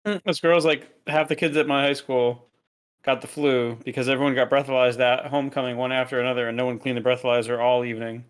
This girl's like half the kids at my high school got the flu because everyone got breathalyzed at homecoming one after another, and no one cleaned the breathalyzer all evening.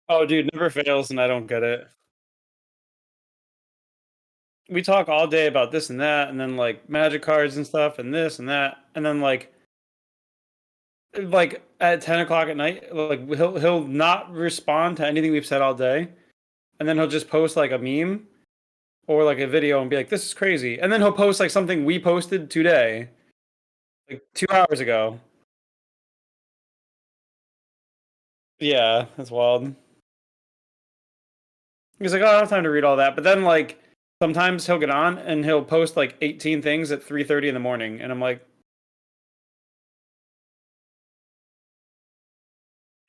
Oh, dude, never fails, and I don't get it. We talk all day about this and that, and then like magic cards and stuff, and this and that, and then like at 10 o'clock at night, like he'll not respond to anything we've said all day, and then he'll just post like a meme or like a video and be like, "This is crazy," and then he'll post like something we posted today, like 2 hours ago. Yeah, that's wild. He's like, "Oh, I don't have time to read all that," but then like sometimes he'll get on and he'll post like 18 things at 3:30 in the morning, and I'm like,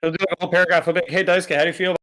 he'll do like a whole paragraph. He'll be like, "Hey, Daisuke, how do you feel?"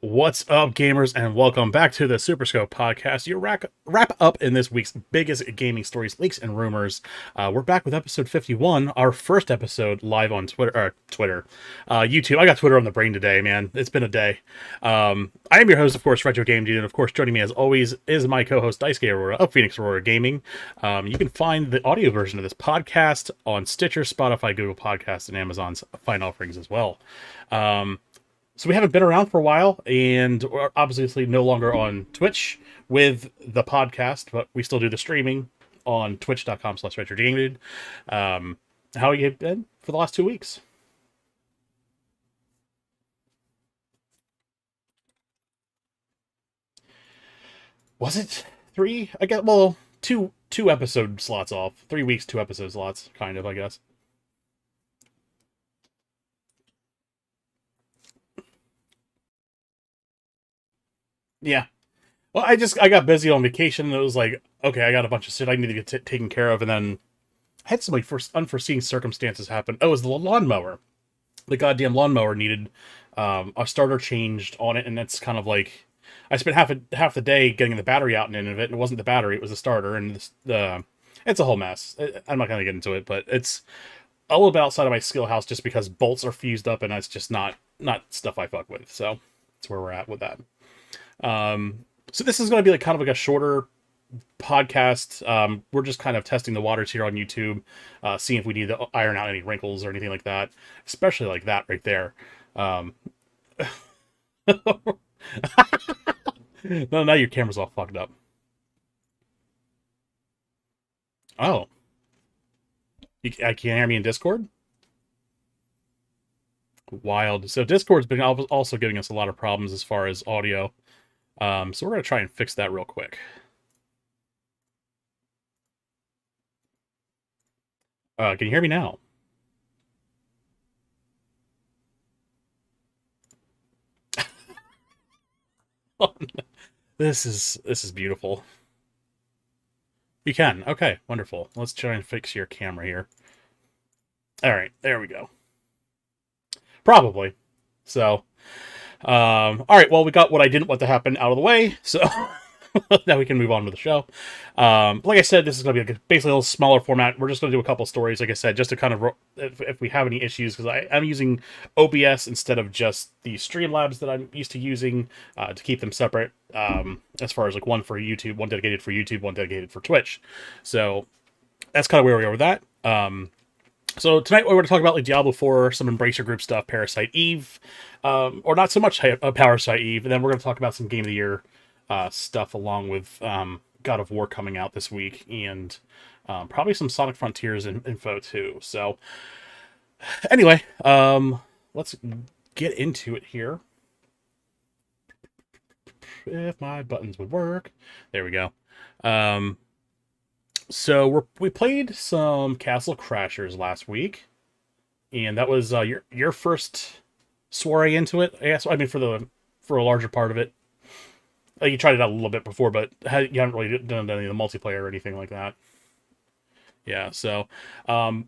What's up, gamers, and welcome back to the Super Scope podcast. Your wrap up in this week's biggest gaming stories, leaks, and rumors. We're back with episode 51, our first episode live on YouTube. I got Twitter on the brain today, man. It's been a day. I am your host, of course, Retro Game Dude, and of course, joining me as always is my co-host Daisuke Aurora of Phoenix Aurora Gaming. You can find the audio version of this podcast on Stitcher, Spotify, Google Podcasts, and Amazon's fine offerings as well. So we haven't been around for a while, and we're obviously no longer on Twitch with the podcast, but we still do the streaming on twitch.com/retrogaming. How have you been for the last 2 weeks? Was it three? I guess, well, two episode slots off. 3 weeks, 2 episode slots, kind of, I guess. Yeah. Well, I got busy on vacation, and it was like, okay, I got a bunch of shit I need to get taken care of, and then I had some like unforeseen circumstances happen. Oh, it was the lawnmower. The goddamn lawnmower needed a starter changed on it, and it's kind of like I spent half the day getting the battery out and in of it, and it wasn't the battery, it was the starter, and it's a whole mess. I'm not gonna get into it, but it's a little bit outside of my skill house just because bolts are fused up, and that's just not stuff I fuck with. So that's where we're at with that. So this is going to be like kind of like a shorter podcast. We're just kind of testing the waters here on YouTube, seeing if we need to iron out any wrinkles or anything like that, especially like that right there. Um, no, now your camera's all fucked up. Oh, I can't hear me in Discord. Wild. So Discord's been also giving us a lot of problems as far as audio. So we're gonna try and fix that real quick. Can you hear me now? This is beautiful. You can. Okay, wonderful. Let's try and fix your camera here. All right, there we go. Probably. So, all right. Well, we got what I didn't want to happen out of the way. So now we can move on with the show. Like I said, this is going to be basically a little smaller format. We're just going to do a couple stories, like I said, just to kind of if we have any issues, because I'm using OBS instead of just the Streamlabs that I'm used to using to keep them separate. As far as like one for YouTube, one dedicated for YouTube, one dedicated for Twitch. So that's kind of where we are with that. So tonight we're going to talk about like Diablo 4, some Embracer Group stuff, Parasite Eve, or not so much Parasite Eve, and then we're going to talk about some Game of the Year stuff along with God of War coming out this week, and probably some Sonic Frontiers info too. So anyway, let's get into it here. If my buttons would work. There we go. So we played some Castle Crashers last week, and that was your first soiree into it. I guess I mean for a larger part of it. You tried it out a little bit before, but you haven't really done any of the multiplayer or anything like that. Yeah, so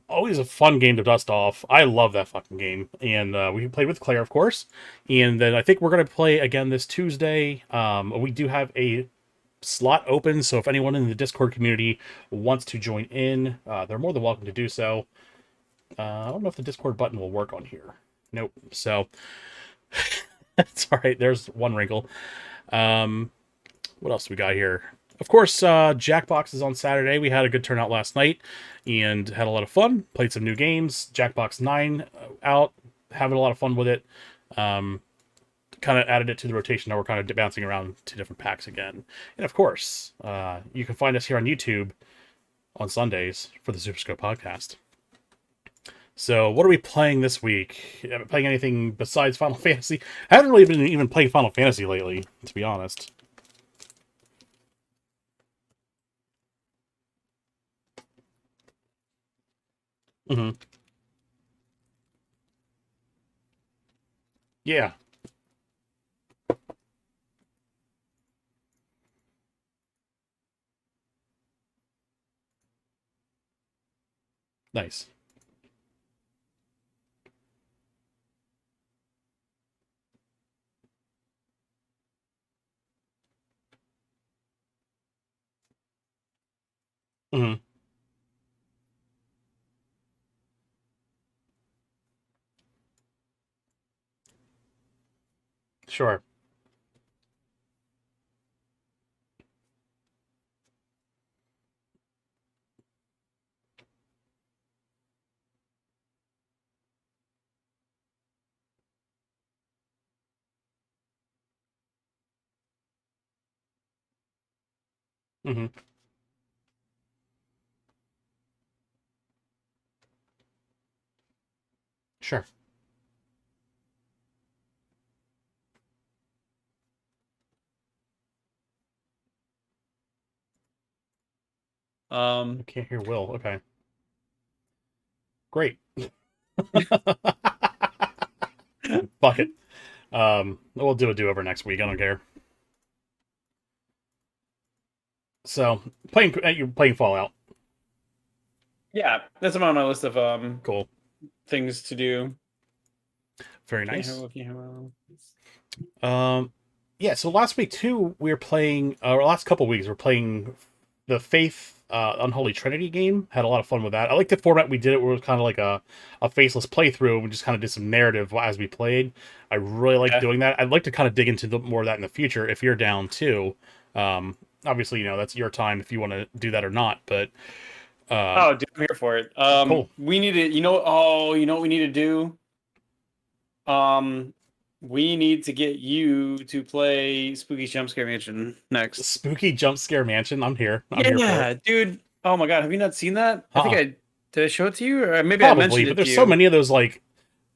always a fun game to dust off. I love that fucking game, and we played with Claire, of course, and then I think we're gonna play again this Tuesday. We do have a slot open, so if anyone in the Discord community wants to join in, they're more than welcome to do so. I don't know if the Discord button will work on here. Nope. So that's all right. There's one wrinkle. What else we got here? Of course, Jackbox is on Saturday. We had a good turnout last night and had a lot of fun. Played some new games. Jackbox 9 out, having a lot of fun with it. Kind of added it to the rotation. Now we're kind of bouncing around to different packs again. And of course, you can find us here on YouTube on Sundays for the Super Scope podcast. So what are we playing this week? Am I playing anything besides Final Fantasy? I haven't really been even playing Final Fantasy lately, to be honest. Mm-hmm. Yeah, nice. Hmm. Sure. Hmm. Sure. I Um, can't hear Will. Okay. Great. Fuck it. We'll do a do-over next week. I don't care. So, you're playing Fallout. yeah, that's on my list of Cool. things to do. Very Can't hear nice. Will, can't hear Will. Um, yeah. So last week too, we were playing. Or last couple weeks, we're playing the Faith Unholy Trinity game. Had a lot of fun with that. I like the format we did it. Where it was kind of like a faceless playthrough. We just kind of did some narrative as we played. I really like Yeah. doing that. I'd like to kind of dig into more of that in the future if you're down too. Obviously, that's your time if you want to do that or not. But Oh, dude, I'm here for it. cool. We need to, you know what we need to do? Um, we need to get you to play Spooky Jump Scare Mansion next. Spooky Jump Scare Mansion. I'm here. I'm here for it. Yeah, dude. Oh my God, have you not seen that? I think Uh-uh. I did I show it to you, or maybe I Probably, mentioned but it to there's so you. many of those like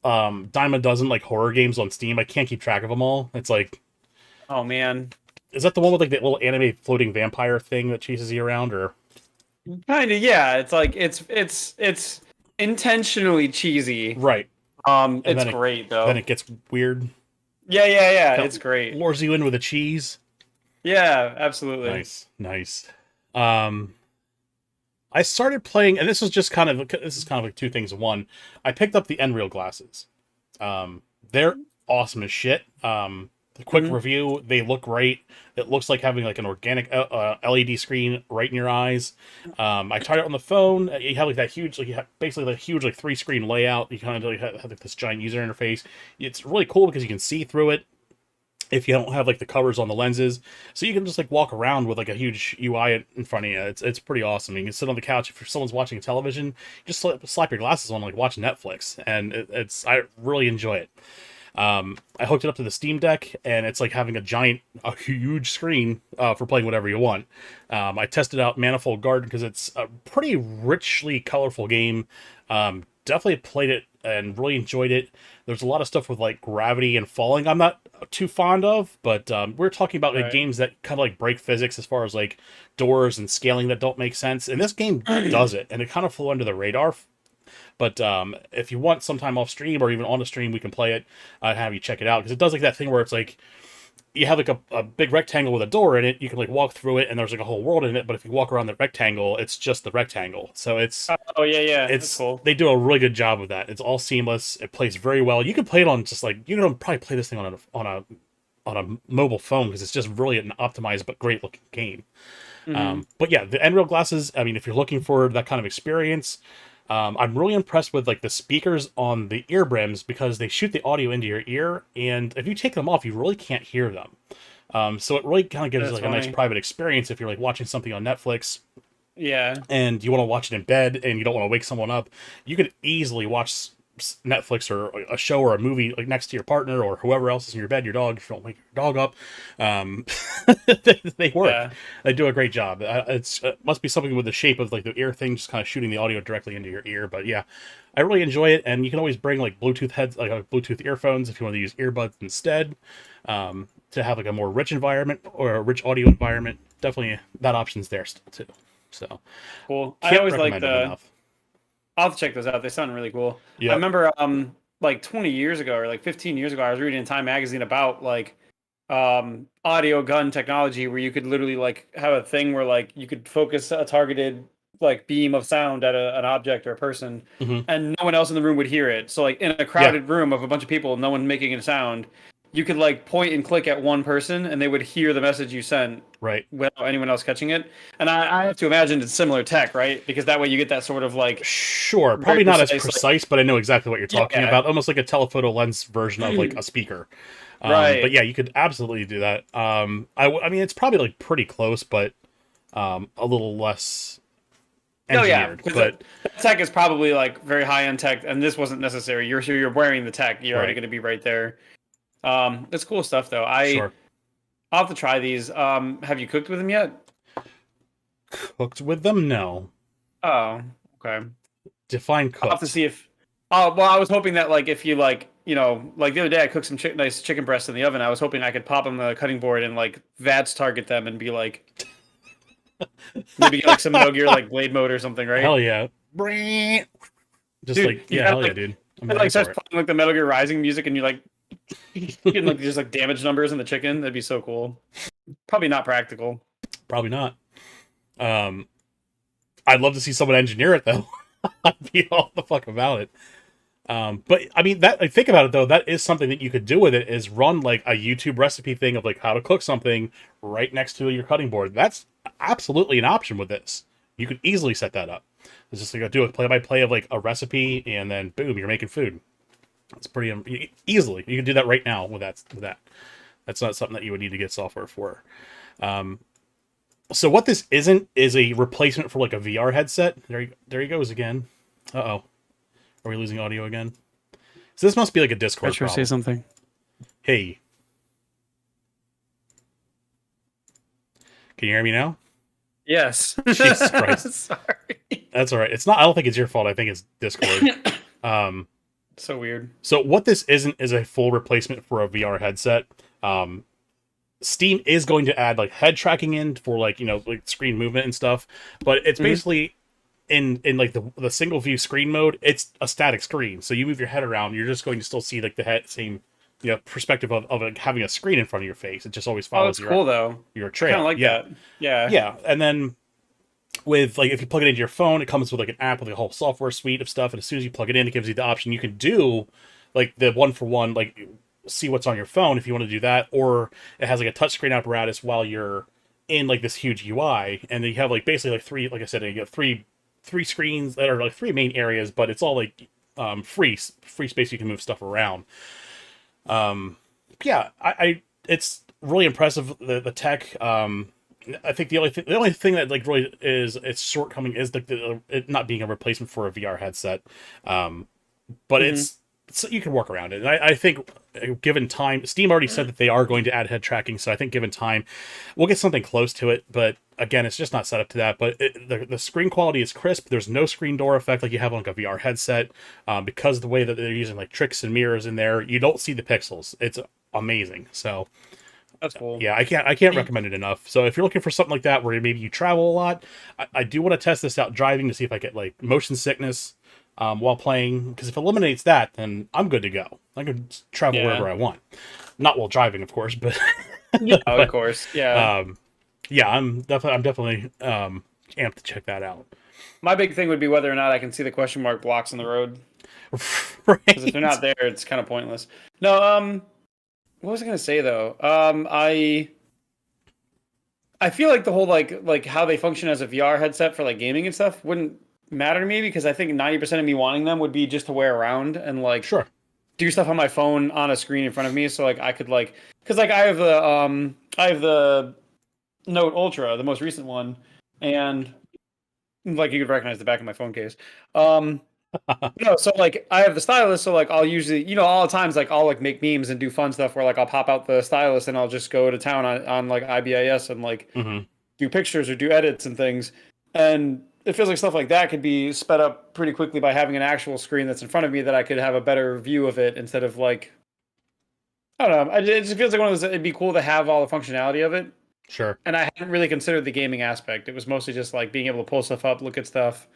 dime a dozen like horror games on Steam. I can't keep track of them all. It's like, Oh man, is that the one with like that little anime floating vampire thing that chases you around, or kind of. Yeah, it's like it's intentionally cheesy. right? And It's great then though. it gets weird. Yeah. Kind It's of great. lures you in with a cheese. Yeah, absolutely. Nice, nice. Um, I started playing, and this is kind of like two things in one. I picked up the Nreal glasses. They're awesome as shit. The quick Hmm. review, they look great. It looks like having like an organic LED screen right in your eyes. I tried it on the phone. You have like that huge, like you have basically the huge like three screen layout. You kind of like have like this giant user interface. It's really cool because you can see through it if you don't have like the covers on the lenses, so you can just like walk around with like a huge UI in front of you. It's pretty awesome. You can sit on the couch if someone's watching television, just slap your glasses on, like watch Netflix, and I really enjoy it. I hooked it up to the Steam Deck, and it's like having a huge screen for playing whatever you want. I tested out Manifold Garden because it's a pretty richly colorful game. Definitely played it and really enjoyed it. There's a lot of stuff with like gravity and falling I'm not too fond of, but we're talking about like Right. games that kind of like break physics as far as like doors and scaling that don't make sense. And this game does it, and it kind of flew under the radar. But if you want some time off stream or even on the stream, we can play it. I'd have you check it out because it does like that thing where it's like you have like a big rectangle with a door in it. You can like walk through it, and there's like a whole world in it. But if you walk around the rectangle, it's just the rectangle. So Oh yeah, that's cool. they do a really good job of that. It's all seamless. It plays very well. You can play it on just like you can probably play this thing on a mobile phone because it's just really an optimized but great looking game. Hmm. But yeah, the Nreal glasses. I mean, if you're looking for that kind of experience, I'm really impressed with like the speakers on the ear brims because they shoot the audio into your ear, and if you take them off, you really can't hear them. So it really kind of gives That's like a nice funny. private experience if you're like watching something on Netflix Yeah. and you want to watch it in bed and you don't want to wake someone up. You could easily watch Netflix or a show or a movie like next to your partner or whoever else is in your bed, your dog. If you don't wake your dog up, um, they work. Yeah. They do a great job. It must be something with the shape of like the ear thing, just kind of shooting the audio directly into your ear. But yeah, I really enjoy it. And you can always bring like Bluetooth heads, like Bluetooth earphones, if you want to use earbuds instead, to have like a more rich environment or a rich audio environment. Definitely that option's there still too. So Cool. I can't always like recommend them the. enough. I'll have to check those out. They sound really cool. I Yep. remember like 20 years ago or like 15 years ago, I was reading in Time magazine about like audio gun technology where you could literally like have a thing where like you could focus a targeted like beam of sound at an object or a person Hmm. and no one else in the room would hear it. So like in a Yeah. crowded room of a bunch of people, no one making a sound, you could like point and click at one person, and they would hear the message you sent Right. without anyone else catching it. And I have to imagine it's similar tech, right? Because that way you get that sort of like Sure. very Probably not as precise, like precise, but I know exactly what you're talking yeah, about. Almost like a telephoto lens version of like a speaker. But right. yeah, you could absolutely do that. I mean, it's probably like pretty close, but a little less No, yeah, engineered. because But that tech is probably like very high end tech, and this wasn't necessary. You're wearing the tech, you're already right. going to be right there. It's cool stuff though. Sure. I'll have to try these. Have you cooked with them yet? Cooked with them? No. Oh, okay. Define I'll have to cooked. see if. Oh, well, I was hoping that like if you like like the other day I cooked some nice chicken breasts in the oven. I was hoping I could pop them on the cutting board and like VATS target them and be like maybe get like some Metal Gear like blade mode or something, right? Hell yeah. Just Dude, like, you yeah, got hell yeah, like dude. I'm it ready like starts for it. playing like the Metal Gear Rising music and you like getting like just like damage numbers in the chicken. That'd be so cool. Probably not practical. Probably not. Um, I'd love to see someone engineer it though. I'd be all the fuck about it. But I mean, that like, think about it though. That is something that you could do with it. Is run like a YouTube recipe thing of like how to cook something right next to your cutting board. That's absolutely an option with this. You could easily set that up. It's just like do a play-by-play of like a recipe, and then boom, you're making food. It's pretty easily. You can do that right now with that. That's not something that you would need to get software for. So what this isn't is a replacement for like a VR headset. There he goes again. Uh-oh. Are we losing audio again? So this must be like a Discord Retro, say problem. something. Hey. Can you hear me now? Yes. Jesus Christ. Sorry. That's all right. It's not, I don't think it's your fault. I think it's Discord. So weird. So what this isn't is a full replacement for a VR headset. Steam is going to add like head tracking in for like, like screen movement and stuff, but it's basically in like the single view screen mode, it's a static screen. So you move your head around, you're just going to still see like the same perspective of like, having a screen in front of your face. It just always Oh, follows that's cool though. your Kind trail. of like Yeah. that. Yeah. Yeah. And then with like if you plug it into your phone, it comes with like an app with a whole software suite of stuff, and as soon as you plug it in, it gives you the option you can do like the one for one, like see what's on your phone if you want to do that, or it has like a touchscreen apparatus while you're in like this huge UI, and then you have like basically like three, like I said, you have three screens that are like three main areas, but it's all like free space, you can move stuff around. Yeah, I it's really impressive, the tech. I think the only thing that like really is its shortcoming is it not being a replacement for a VR headset. But it's you can work around it. And I think given time, Steam already said that they are going to add head tracking, so I think given time, we'll get something close to it. But again, it's just not set up to that. But the screen quality is crisp. There's no screen door effect like you have on like a VR headset. Because of the way that they're using like tricks and mirrors in there, you don't see the pixels. It's amazing. So That's cool. yeah, I can't recommend it enough. So if you're looking for something like that where maybe you travel a lot, I do want to test this out driving to see if I get like motion sickness while playing, because if it eliminates that, then I'm good to go. I can travel wherever I want. Not while driving, of course, but Yeah, of course. Yeah. yeah, I'm definitely amped to check that out. My big thing would be whether or not I can see the question mark blocks on the road. Right. Because if they're not there, it's kind of pointless. No, what was I gonna say though? I feel like the whole like how they function as a VR headset for like gaming and stuff wouldn't matter to me, because I think 90% of me wanting them would be just to wear around and like Sure. do stuff on my phone on a screen in front of me. So like I could like, because like I have the Note Ultra, the most recent one, and like you could recognize the back of my phone case. No, so like I have the stylus, so like I'll usually, all the times like I'll like make memes and do fun stuff where like I'll pop out the stylus and I'll just go to town on like IBIS and like do pictures or do edits and things. And it feels like stuff like that could be sped up pretty quickly by having an actual screen that's in front of me that I could have a better view of it instead of like, I don't know. It just feels like one of those, it'd be cool to have all the functionality of it. Sure. And I hadn't really considered the gaming aspect. It was mostly just like being able to pull stuff up, look at stuff,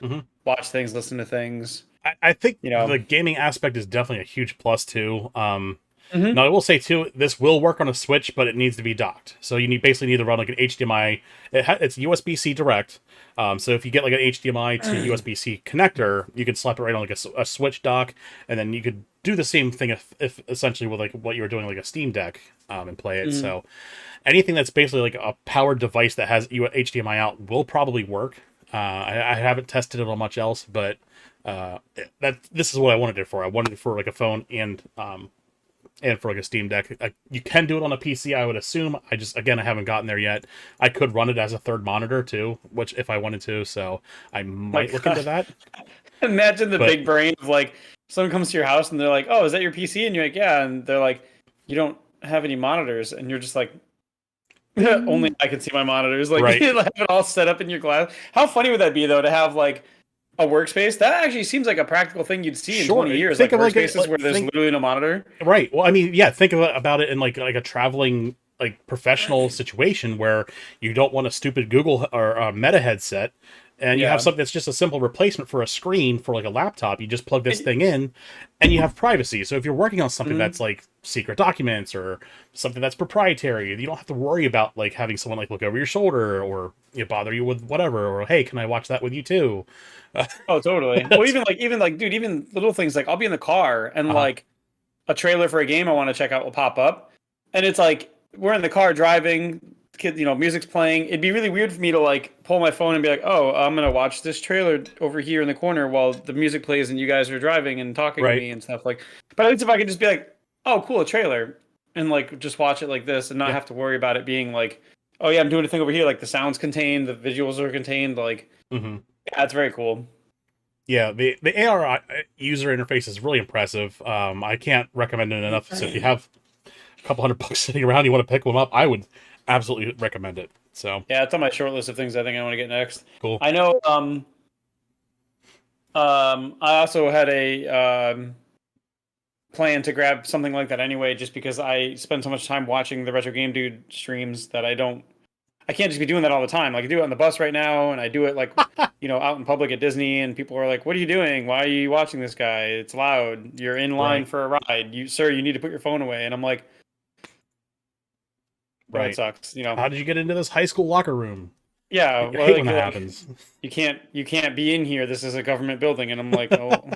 watch things, listen to things. I think the gaming aspect is definitely a huge plus too. Hmm. Now, I will say too, this will work on a Switch, but it needs to be docked. So you basically need to run like an HDMI. It's USB-C direct. So if you get like an HDMI to USB-C connector, you could slap it right on like a Switch dock, and then you could do the same thing if essentially with like what you were doing like a Steam Deck, and play it. Hmm. So anything that's basically like a powered device that has HDMI out will probably work. I haven't tested it on much else, but this is what I wanted it for. I wanted it for like a phone and for like a Steam Deck. You can do it on a PC, I would assume. I haven't gotten there yet. I could run it as a third monitor too, which if I wanted to, so I might look into that. Imagine the But big brain of like someone comes to your house and they're like, "Oh, is that your PC?" And you're like, "Yeah," and they're like, "You don't have any monitors," and you're just like, "Only I can see my monitors." Like right, you have it all set up in your glass. How funny would that be though to have like a workspace? That actually seems like a practical thing you'd see in sure. 20 years, Think like of like workspaces where there's think literally no monitor. right. Well, I mean, yeah. Think about it in like a traveling like professional situation where you don't want a stupid Google or Meta headset, and you have Yeah. something that's just a simple replacement for a screen for like a laptop. You just plug this thing in, and you have privacy. So if you're working on something Mhm. that's like secret documents or something that's proprietary, you don't have to worry about like having someone like look over your shoulder or bother you with whatever. Or hey, can I watch that with you too? Oh, totally. Well, even like, dude, even little things like I'll be in the car and Uh-huh. like a trailer for a game I want to check out will pop up, and it's like we're in the car driving, kid, music's playing. It'd be really weird for me to like pull my phone and be like, "Oh, I'm gonna watch this trailer over here in the corner while the music plays and you guys are driving and talking to Right. me and stuff." Like, but at least if I could just be like, "Oh, cool, a trailer," and like just watch it like this and not Yeah. have to worry about it being like, "Oh yeah, I'm doing a thing over here." Like the sounds contained, the visuals are contained. Like, Hmm. yeah, it's very cool. Yeah, the AR user interface is really impressive. I can't recommend it enough. So if you have a couple $100 sitting around, you want to pick one up, I would absolutely recommend it. So Yeah, it's on my short list of things I think I want to get next. cool. I know. I also had a plan to grab something like that anyway, just because I spend so much time watching the Retro Game Dude streams that I can't just be doing that all the time. Like I do it on the bus right now, and I do it like, out in public at Disney, and people are like, "What are you doing? Why are you watching this guy? It's loud. You're in line Right, for a ride. Sir, you need to put your phone away." And I'm like, "Oh, it right. sucks." How did you get into this high school locker room? Yeah, I well, hate when like, that like happens. you can't be in here. This is a government building, and I'm like, "Oh,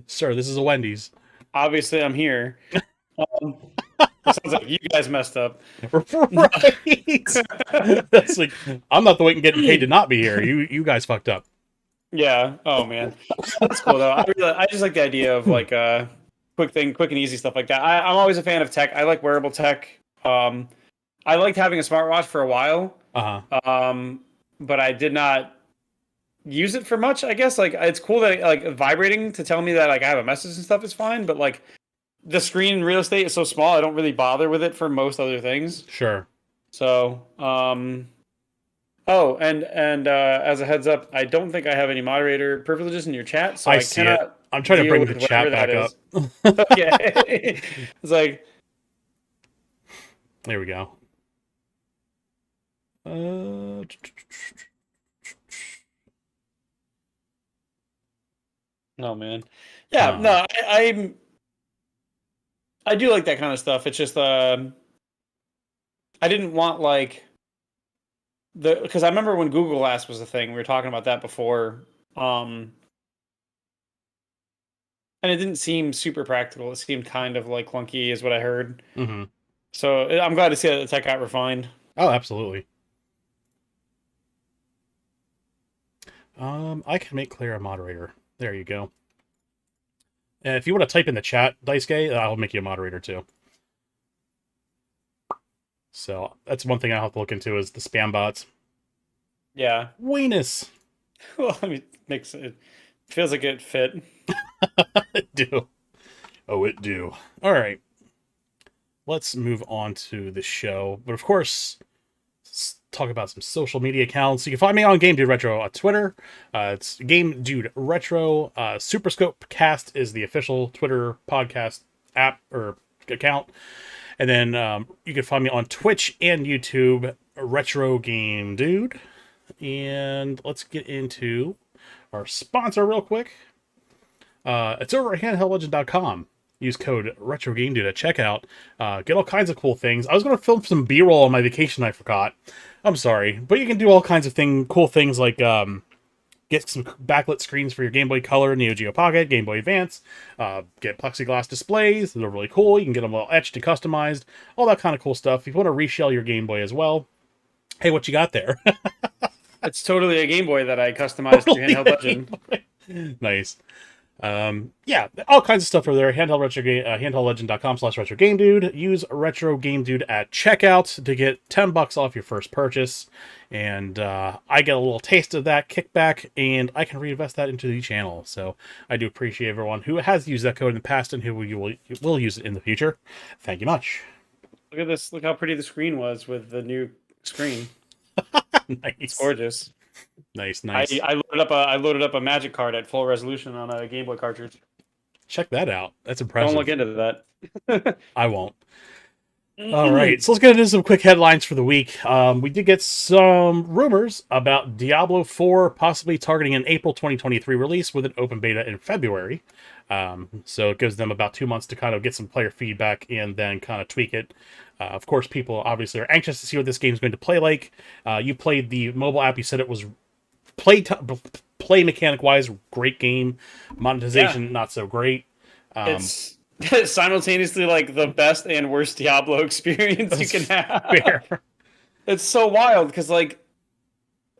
Sir, this is a Wendy's. obviously I'm here." Um, it sounds like you guys messed up. Right. That's like I'm not the one getting paid to not be here. You guys fucked up. Yeah. Oh man, that's cool though. I just like the idea of like quick and easy stuff like that. I'm always a fan of tech. I like wearable tech. I liked having a smartwatch for a while, Uh-huh. but I did not use it for much. I guess like it's cool that like vibrating to tell me that like I have a message and stuff is fine, but like the screen real estate is so small, I don't really bother with it for most other things. Sure. So, oh, and as a heads up, I don't think I have any moderator privileges in your chat, so I I see it. cannot I'm trying to deal bring with the whatever chat that back up. is. Okay. It's like, There we go. Uh, no man. Yeah, no, I do like that kind of stuff. It's just I didn't want like because I remember when Google Glass was a thing, we were talking about that before. And it didn't seem super practical. It seemed kind of like clunky, is what I heard. mhm. So I'm glad to see that the tech got refined. Oh, absolutely. I can make Claire a moderator. There you go. And if you want to type in the chat, Daisuke, I'll make you a moderator too. So that's one thing I have to look into is the spam bots. Yeah. Weenus. Well, I mean, makes it feels like it fit. It do. Oh, it do. All right. Let's move on to the show. But of course, let's talk about some social media accounts. You can find me on Game Dude Retro on Twitter. It's Game Dude Retro. Superscope Cast is the official Twitter podcast app or account. And then you can find me on Twitch and YouTube, Retro Game Dude. And let's get into our sponsor real quick. It's over at handheldlegend.com. use code RetroGameDude at checkout. Get all kinds of cool things. I was going to film some B-roll on my vacation. I forgot. I'm sorry, but you can do all kinds of cool things like get some backlit screens for your Game Boy Color, Neo Geo Pocket, Game Boy Advance. Get plexiglass displays. They're really cool. You can get them all etched and customized. All that kind of cool stuff. If you want to reshell your Game Boy as well, hey, what you got there? It's totally a Game Boy that I customized to Handheld Legend. Nice. Yeah, all kinds of stuff over there. handheldlegend.com/retrogamedude. Use RetroGameDude at checkout to get $10 off your first purchase. And I get a little taste of that kickback, and I can reinvest that into the channel. So I do appreciate everyone who has used that code in the past and who will use it in the future. Thank you much. Look at this. Look how pretty the screen was with the new screen. Nice. It's gorgeous. Nice. I loaded up a Magic card at full resolution on a Game Boy cartridge. Check that out. That's impressive. Don't look into that. I won't. All right, so let's get into some quick headlines for the week. We did get some rumors about Diablo 4 possibly targeting an April 2023 release with an open beta in February. So it gives them about 2 months to kind of get some player feedback and then kind of tweak it. Of course, people obviously are anxious to see what this game is going to play like. You played the mobile app. You said it was play mechanic wise, great game. Monetization, not so great. It's simultaneously like the best and worst Diablo experience you can have. Fair. It's so wild because like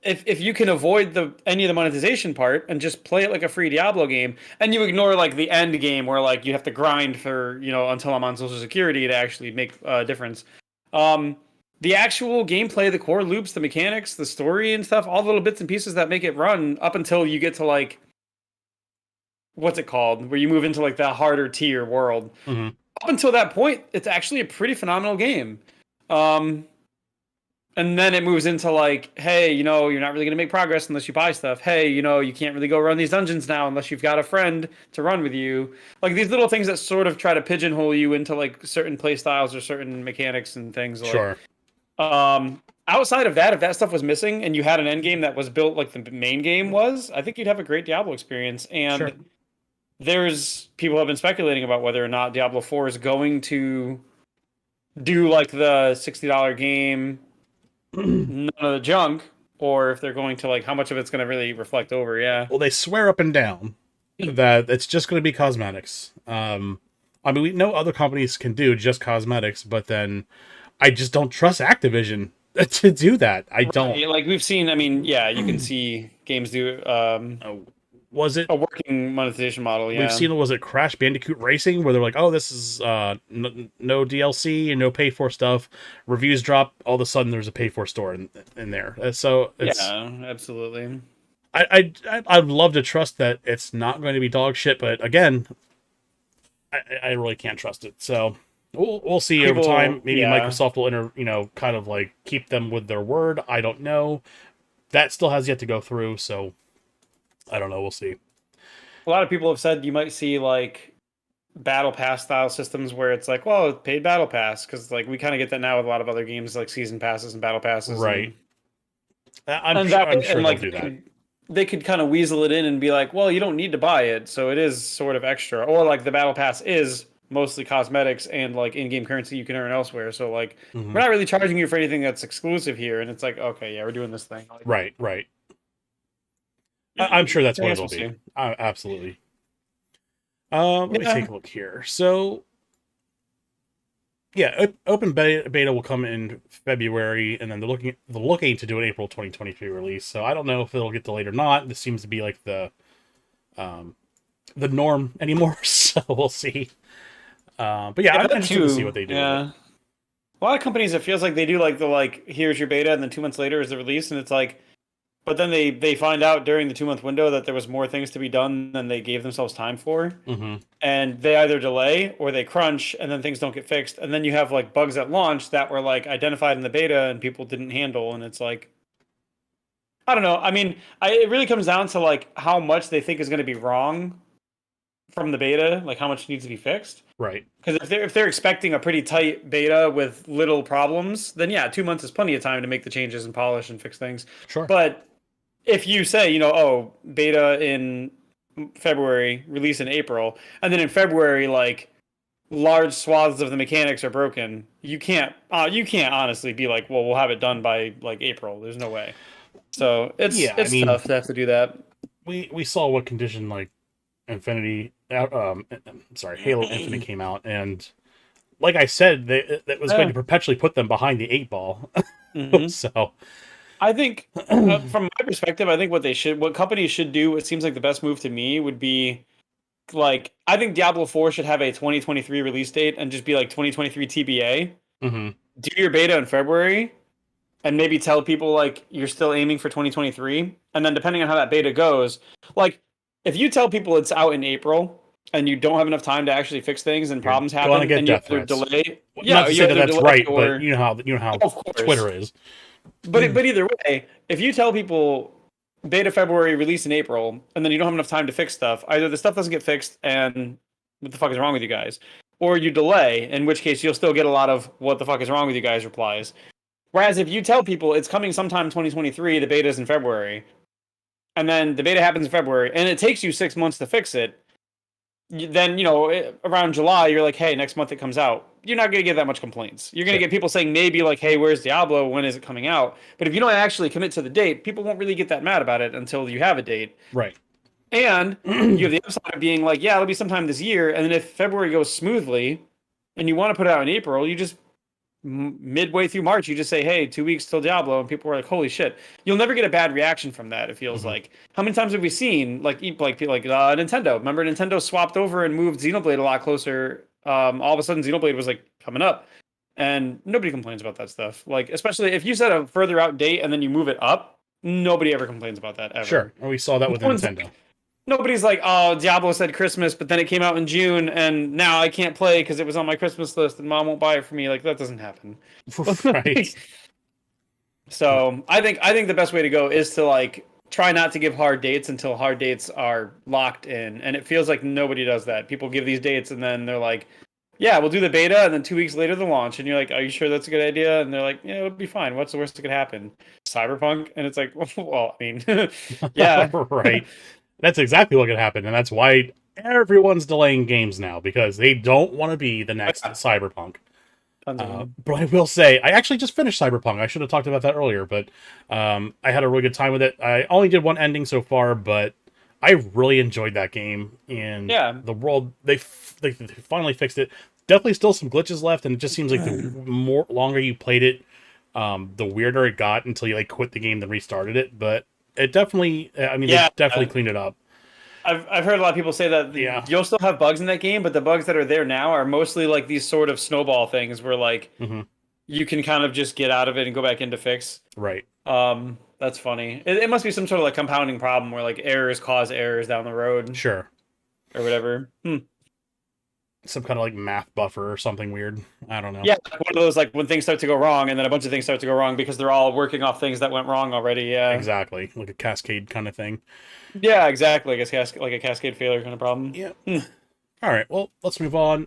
if you can avoid any of the monetization part and just play it like a free Diablo game, and you ignore like the end game where like you have to grind for until I'm on Social Security to actually make a difference. The actual gameplay, the core loops, the mechanics, the story and stuff, all the little bits and pieces that make it run up until you get to like what's it called, where you move into like the harder tier world. Mm-hmm. Up until that point, it's actually a pretty phenomenal game. And then it moves into like, hey, you're not really going to make progress unless you buy stuff. Hey, you can't really go run these dungeons now unless you've got a friend to run with you. Like these little things that sort of try to pigeonhole you into like certain play styles or certain mechanics and things. Sure. Outside of that, if that stuff was missing and you had an end game that was built like the main game was, I think you'd have a great Diablo experience. And Sure. There's people have been speculating about whether or not Diablo 4 is going to do like the $60 game, none of the junk, or if they're going to like how much of it's going to really reflect over. Yeah. Well, they swear up and down that it's just going to be cosmetics. I mean, we know other companies can do just cosmetics, but then I just don't trust Activision to do that. I don't. Right, like we've seen. I mean, yeah, you can see games do. Was it a working monetization model? Yeah, we've seen. Was it Crash Bandicoot Racing, where they're like, "Oh, this is no DLC and no pay for stuff." Reviews drop. All of a sudden, there's a pay for store in there. So it's, yeah, absolutely. I'd love to trust that it's not going to be dog shit, but again, I really can't trust it. So we'll see over time. Maybe Microsoft will kind of like keep them with their word. I don't know. That still has yet to go through. So. I don't know. We'll see. A lot of people have said you might see like battle pass style systems where it's like, well, paid battle pass, because like we kind of get that now with a lot of other games like season passes and battle passes. Right. I'm sure like, they'll do that. They could kind of weasel it in and be like, well, you don't need to buy it, so it is sort of extra. Or like the battle pass is mostly cosmetics and like in-game currency you can earn elsewhere. So like we're not really charging you for anything that's exclusive here. And it's like, okay, yeah, we're doing this thing. Like, right. I'm sure that's what it'll be. Absolutely. Let me take a look here. So, yeah, open beta will come in February, and then they're looking to do an April 2023 release. So I don't know if it'll get delayed or not. This seems to be like the norm anymore. So we'll see. But yeah, I'm interested to see what they do. Yeah. A lot of companies, it feels like they do like here's your beta, and then 2 months later is the release, and it's like. But then they find out during the 2 month window that there was more things to be done than they gave themselves time for. Mm-hmm. And they either delay or they crunch, and then things don't get fixed. And then you have like bugs at launch that were like identified in the beta and people didn't handle. And it's like, I don't know. I mean, it really comes down to like how much they think is going to be wrong from the beta, like how much needs to be fixed. Right. Because if they're expecting a pretty tight beta with little problems, then yeah, 2 months is plenty of time to make the changes and polish and fix things. Sure. But if you say, beta in February, release in April, and then in February, like large swaths of the mechanics are broken, you can't honestly be like, well, we'll have it done by like April. There's no way. So it's Yeah, I it's mean, tough to have to do that. we saw what condition like Halo Infinite came out, and like I said, that was going Yeah. to perpetually put them behind the eight ball. hmm So, I think, from my perspective, I think what companies should do, it seems like the best move to me would be like, I think Diablo 4 should have a 2023 release date and just be like 2023 TBA. mhm. Do your beta in February and maybe tell people like you're still aiming for 2023. And then depending on how that beta goes, like if you tell people it's out in April and you don't have enough time to actually fix things and You're problems gonna happen get and you death either threats. delay, Not yeah, to you say that either that's delay right, but or, you know how of course. Twitter is. But either way, if you tell people beta February, release in April, and then you don't have enough time to fix stuff, either the stuff doesn't get fixed and what the fuck is wrong with you guys, or you delay, in which case you'll still get a lot of what the fuck is wrong with you guys replies. Whereas if you tell people it's coming sometime 2023, the beta is in February, and then the beta happens in February, and it takes you 6 months to fix it, then around July you're like, hey, next month it comes out. You're not going to get that much complaints. You're going to Sure. get people saying maybe like, hey, where's Diablo? When is it coming out? But if you don't actually commit to the date, people won't really get that mad about it until you have a date. Right. And you have the upside of being like, yeah, it'll be sometime this year. And then if February goes smoothly and you want to put it out in April, you just midway through March, you just say, "Hey, 2 weeks till Diablo," and people are like, "Holy shit!" You'll never get a bad reaction from that. It feels Mhm. like. How many times have we seen Nintendo? Remember, Nintendo swapped over and moved Xenoblade a lot closer. All of a sudden, Xenoblade was like coming up, and nobody complains about that stuff. Like, especially if you set a further out date and then you move it up, nobody ever complains about that Sure. ever. And we saw that with No one's Nintendo. Nobody's like, oh, Diablo said Christmas, but then it came out in June, and now I can't play because it was on my Christmas list, and Mom won't buy it for me. Like that doesn't happen. Right. So I think the best way to go is to like try not to give hard dates until hard dates are locked in, and it feels like nobody does that. People give these dates, and then they're like, yeah, we'll do the beta, and then 2 weeks later the launch, and you're like, are you sure that's a good idea? And they're like, yeah, it'll be fine. What's the worst that could happen? Cyberpunk, and it's like, well, I mean, yeah. Right. That's exactly what could happen, and that's why everyone's delaying games now because they don't want to be the next Cyberpunk. Tons of them. But I will say, I actually just finished Cyberpunk. I should have talked about that earlier, but I had a really good time with it. I only did one ending so far, but I really enjoyed that game. And Yeah. the world, they finally fixed it. Definitely still some glitches left, and it just seems like the more longer you played it, the weirder it got until you like quit the game then restarted it. But it definitely, I mean, Yeah. they definitely cleaned it up. I've heard a lot of people say that Yeah. you'll still have bugs in that game, but the bugs that are there now are mostly like these sort of snowball things where like Hmm. you can kind of just get out of it and go back in to fix. Right. That's funny. It must be some sort of like compounding problem where like errors cause errors down the road Sure. or whatever. Some kind of like math buffer or something weird. I don't know. Yeah, like one of those like when things start to go wrong and then a bunch of things start to go wrong because they're all working off things that went wrong already. Yeah. Exactly. Like a cascade kind of thing. Yeah, exactly. I guess like a cascade failure kind of problem. Yeah. All right. Well, let's move on.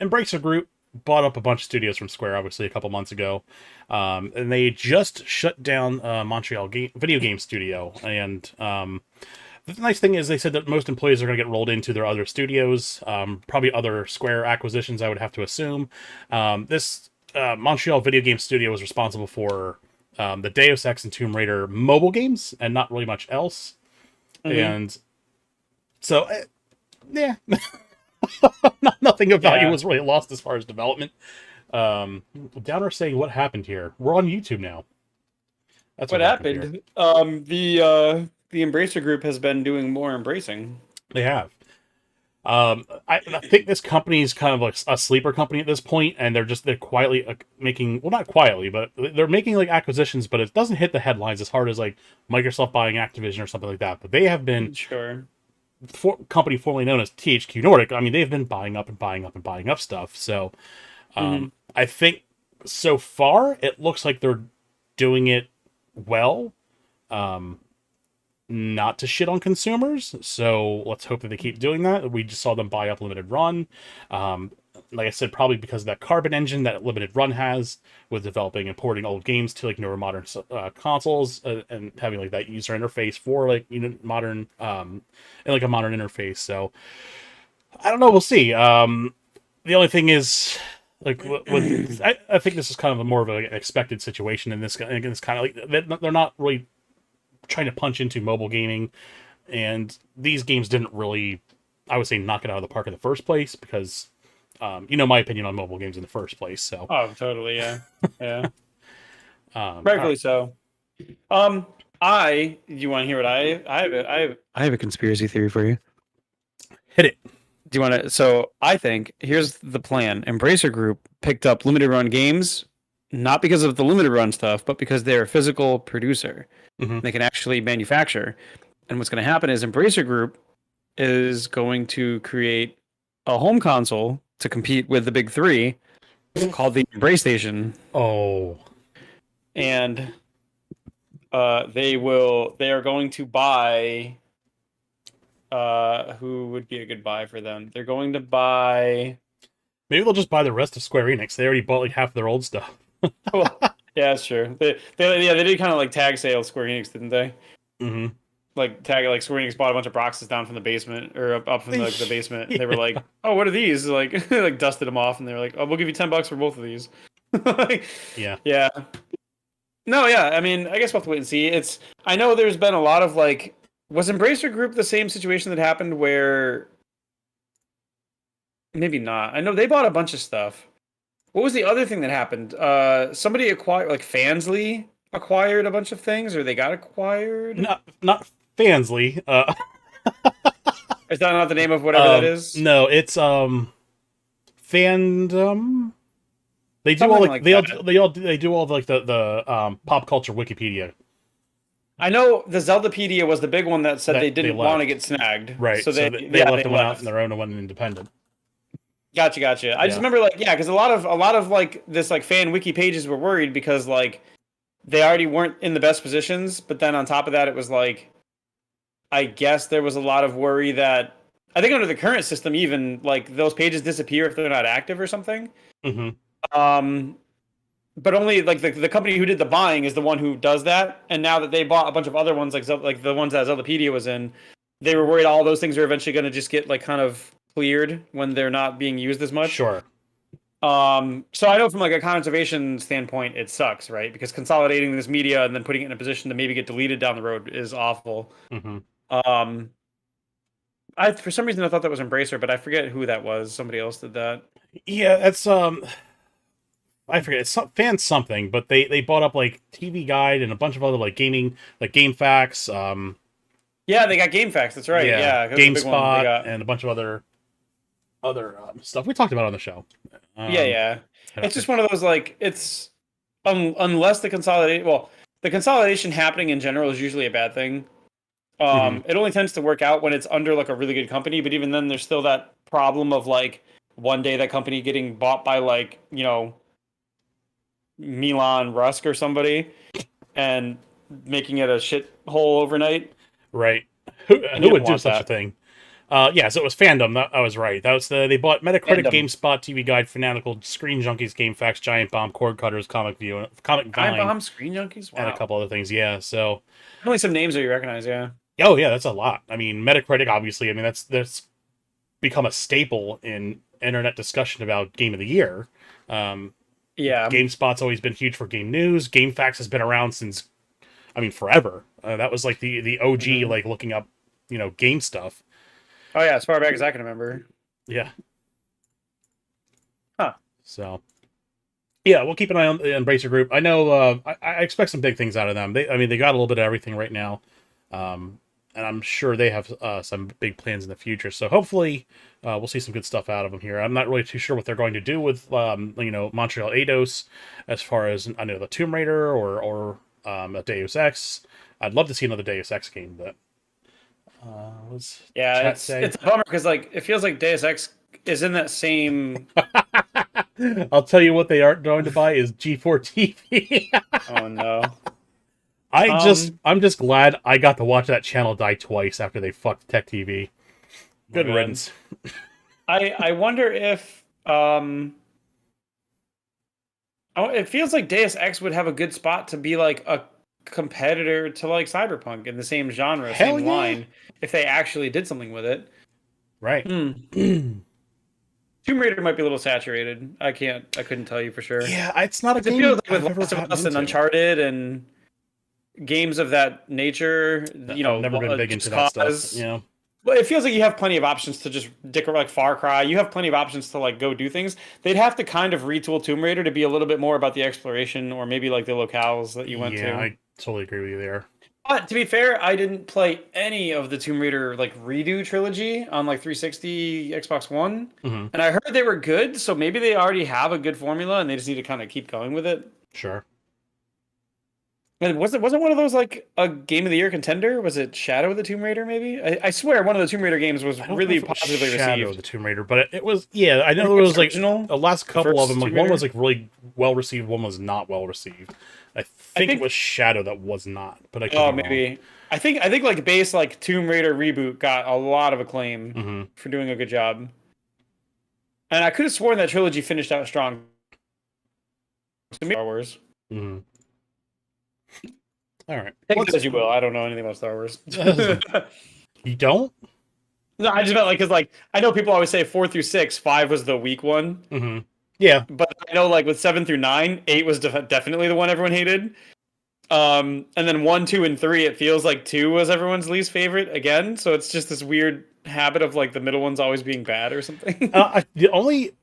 Embracer Group bought up a bunch of studios from Square, obviously, a couple months ago. And they just shut down Montreal Video Game Studio. And the nice thing is they said that most employees are going to get rolled into their other studios, probably other Square acquisitions, I would have to assume. This Montreal Video Game Studio was responsible for the Deus Ex and Tomb Raider mobile games and not really much else. And so, yeah, nothing of value was really lost as far as development. Downer saying, "What happened here?" We're on YouTube now. That's what happened. The Embracer Group has been doing more embracing. They have. I think this company is kind of like a sleeper company at this point, and they're quietly making, well, not quietly, but they're making like acquisitions, but it doesn't hit the headlines as hard as like Microsoft buying Activision or something like that. But they have been company formerly known as THQ Nordic. I mean, they've been buying up and buying up and buying up stuff. So I think so far it looks like they're doing it well. Not to shit on consumers, so let's hope that they keep doing that. We just saw them buy up Limited Run. Like I said, probably because of that Carbon engine that Limited Run has with developing and porting old games to like newer modern consoles and having like that user interface for like modern and like a modern interface. So I don't know, we'll see. the only thing is, like, I think this is kind of a more of an expected situation in this. It's kind of like they're not really trying to punch into mobile gaming, and these games didn't really, I would say, knock it out of the park in the first place because, my opinion on mobile games in the first place. So, Oh, totally. Yeah. Yeah. all Rightfully right, so. You want to hear what I have a conspiracy theory for you. hit it. Do you want to? So I think here's the plan. Embracer Group picked up limited run games, not because of the limited run stuff, but because they're a physical producer. Mm-hmm. They can actually manufacture. And what's going to happen is Embracer Group is going to create a home console to compete with the big three called the Embrace Station. Oh, And they are going to buy who would be a good buy for them? They're going to buy maybe they'll just buy the rest of Square Enix. They already bought like half of their old stuff. well, yeah, that's true. They did kind of like tag sale Square Enix, didn't they? Mm-hmm. Like Square Enix bought a bunch of boxes down from the basement or up from the basement. Yeah. They were like, "Oh, what are these?" Like like dusted them off, and they were like, "Oh, we'll give you $10 for both of these." Like, Yeah. yeah. No, yeah. I mean, I guess we'll have to wait and see. I know there's been a lot of like, was Embracer Group the same situation that happened where maybe not. I know they bought a bunch of stuff. What was the other thing that happened? Somebody acquired, like Fansly acquired a bunch of things, or they got acquired. Not Fansly. Is that not the name of whatever that is? No, it's fandom. They do Something all like they that. they do all like the pop culture Wikipedia. I know the Zeldapedia was the big one that said That they they didn't want to left. get snagged. Right. So So they left and went out on their own and went independent. Gotcha. I just Yeah. remember like, yeah, because a lot of like this like fan wiki pages were worried because like they already weren't in the best positions, but then on top of that it was like, I guess there was a lot of worry that I think under the current system even like those pages disappear if they're not active or something. Mm-hmm. But only like the company who did the buying is the one who does that. And now that they bought a bunch of other ones like the ones that Zeldapedia was in, they were worried all those things are eventually going to just get like kind of cleared when they're not being used as much. Sure. So I know from like a conservation standpoint, it sucks, right? Because consolidating this media and then putting it in a position to maybe get deleted down the road is awful. Mm-hmm. I for some reason I thought that was Embracer, but I forget who that was. Somebody else did that. Yeah, that's I forget, it's fan something, but they bought up like TV Guide and a bunch of other like gaming, like Game Facts. Yeah, they got GameFAQs. That's right. Yeah, GameSpot and a bunch of other stuff we talked about on the show. Yeah. It's just one of those like it's unless the consolidation happening in general is usually a bad thing. It only tends to work out when it's under like a really good company, but even then, there's still that problem of like one day that company getting bought by like Milan Rusk or somebody and making it a shit hole overnight. Right. Who would do such that. a thing? Yeah, so it was fandom. I was right. That was they bought Metacritic, Fandom. GameSpot, TV Guide, Fanatical, Screen Junkies, GameFAQs, Giant Bomb, Cord Cutters, Comic View, Comic Vine, Bomb, Screen Junkies, wow. and a couple other things. Yeah, so Only some names that you recognize, yeah. oh yeah, that's a lot. I mean, Metacritic, obviously. I mean, that's become a staple in internet discussion about Game of the Year. Yeah. GameSpot's always been huge for game news. GameFAQs has been around since, I mean, forever. That was like the OG, like looking up, game stuff. Oh yeah, as far back as I can remember. Yeah. Huh. So, yeah, we'll keep an eye on the Embracer Group. I know I expect some big things out of them. They got a little bit of everything right now, and I'm sure they have some big plans in the future. So hopefully, we'll see some good stuff out of them here. I'm not really too sure what they're going to do with Montreal Eidos, as far as I know the Tomb Raider or a Deus Ex. I'd love to see another Deus Ex game, but it's a bummer because like it feels like Deus Ex is in that same. I'll tell you what they aren't going to buy is G4 TV. Oh no! I'm just glad I got to watch that channel die twice after they fucked Tech TV. Good riddance. I wonder if it feels like Deus Ex would have a good spot to be like a competitor to like Cyberpunk in the same genre, Hell same yeah. line, if they actually did something with it. Right. Do Tomb Raider might be a little saturated. I couldn't tell you for sure. Yeah, it's not a It game feels like I've with ever Last of gotten Us and into. Uncharted and games of that nature, I've never been big into that stuff. Yeah. Well, it feels like you have plenty of options to just dick around, like Far Cry. You have plenty of options to like go do things. They'd have to kind of retool Tomb Raider to be a little bit more about the exploration, or maybe like the locales that you went to. Yeah, I totally agree with you there. But to be fair, I didn't play any of the Tomb Raider like redo trilogy on like 360, Xbox One, Mm-hmm. and I heard they were good. So maybe they already have a good formula, and they just need to kind of keep going with it. Sure. And wasn't one of those like a Game of the Year contender? Was it Shadow of the Tomb Raider? Maybe I swear one of the Tomb Raider games was I don't know really if it was positively Shadow received. of the Tomb Raider, but it was, yeah, I know there was like Original? the last couple of them. Like Tomb one Raider? was like really well received, one was not well received. I think it was Shadow that was not, but I could Oh, be wrong. maybe. I think like base like Tomb Raider reboot got a lot of acclaim Mm-hmm. for doing a good job. And I could have sworn that trilogy finished out strong. Star Wars. Mm-hmm. All right. Take it as you will. I don't know anything about Star Wars. You don't? No, I just meant like because like I know people always say 4 through 6, 5 was the weak one, Mm-hmm. Yeah. but I know like with 7 through 9, 8 was definitely the one everyone hated. And then 1, 2, and 3, it feels like 2 was everyone's least favorite again. So it's just this weird habit of like the middle ones always being bad or something. The only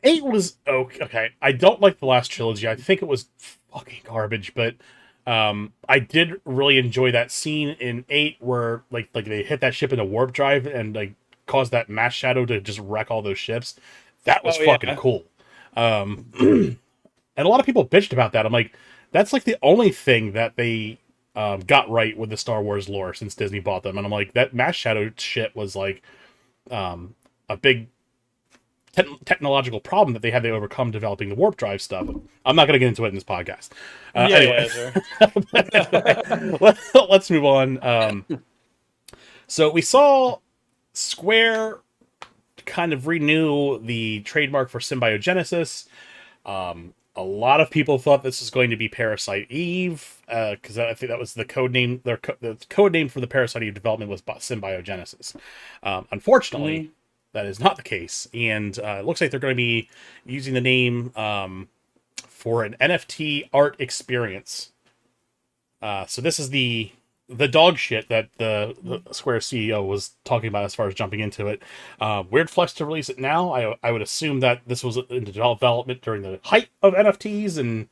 8 was okay. I don't like the last trilogy. I think it was fucking garbage, but I did really enjoy that scene in 8 where like they hit that ship in a warp drive and like caused that mass shadow to just wreck all those ships. That was fucking cool. And a lot of people bitched about that. I'm like, that's like the only thing that they got right with the Star Wars lore since Disney bought them. And I'm like, that mass shadow shit was like a big technological problem that they had to overcome developing the warp drive stuff. I'm not going to get into it in this podcast. Let's move on. So we saw Square kind of renew the trademark for symbiogenesis. A lot of people thought this was going to be Parasite Eve, because I think that was the code name. The code name for the Parasite Eve development was symbiogenesis. Unfortunately, that is not the case, and it looks like they're going to be using the name for an NFT art experience. So this is the dog shit that the Square CEO was talking about as far as jumping into it. Weird flex to release it now. I would assume that this was in development during the height of NFTs, and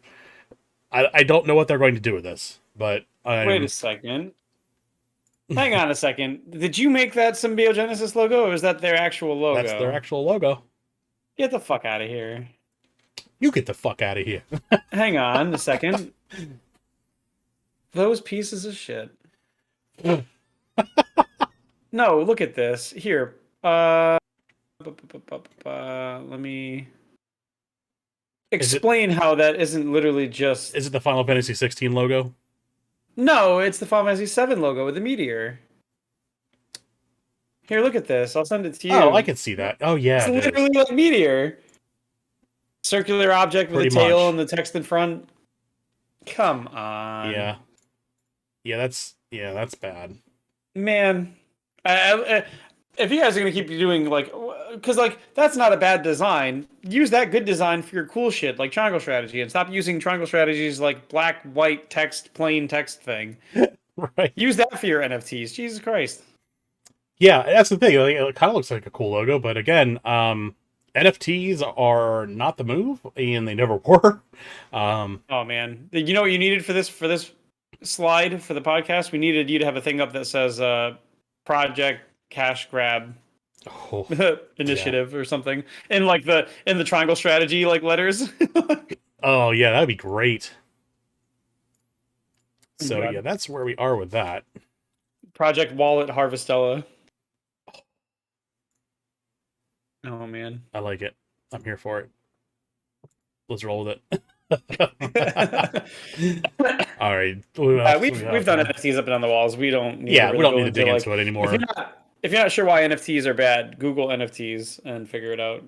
I don't know what they're going to do with this. But wait a second. Hang on a second. Did you make that Symbiogenesis logo, or is that their actual logo? That's their actual logo. Get the fuck out of here. You get the fuck out of here. Hang on a second. Those pieces of shit. No, look at this. Here. Let me explain how that isn't literally just... Is it the Final Fantasy 16 logo? No, it's the Final Fantasy 7 logo with the meteor. Here, look at this. I'll send it to you. Oh, I can see that. Oh, yeah. It's literally like meteor. Circular object with a tail and the text in front. Come on. Yeah. Yeah, that's bad. Man, if you guys are gonna keep doing like, because like that's not a bad design. Use that good design for your cool shit like triangle strategy, and stop using triangle strategies like black, white text, plain text thing. Right. Use that for your NFTs. Jesus Christ. Yeah, that's the thing. Like, it kind of looks like a cool logo, but again, NFTs are not the move, and they never were. Oh man, you know what you needed for this slide for the podcast? We needed you to have a thing up that says project cash grab initiative or something in like in the triangle strategy like letters. Oh yeah, that'd be great. So yeah, that's where we are with that. Project Wallet Harvestella. Oh man, I like it. I'm here for it. Let's roll with it. All right. We've done NFTs up and on the walls. We don't need we don't need to dig into it anymore. If you're not sure why NFTs are bad, Google NFTs and figure it out.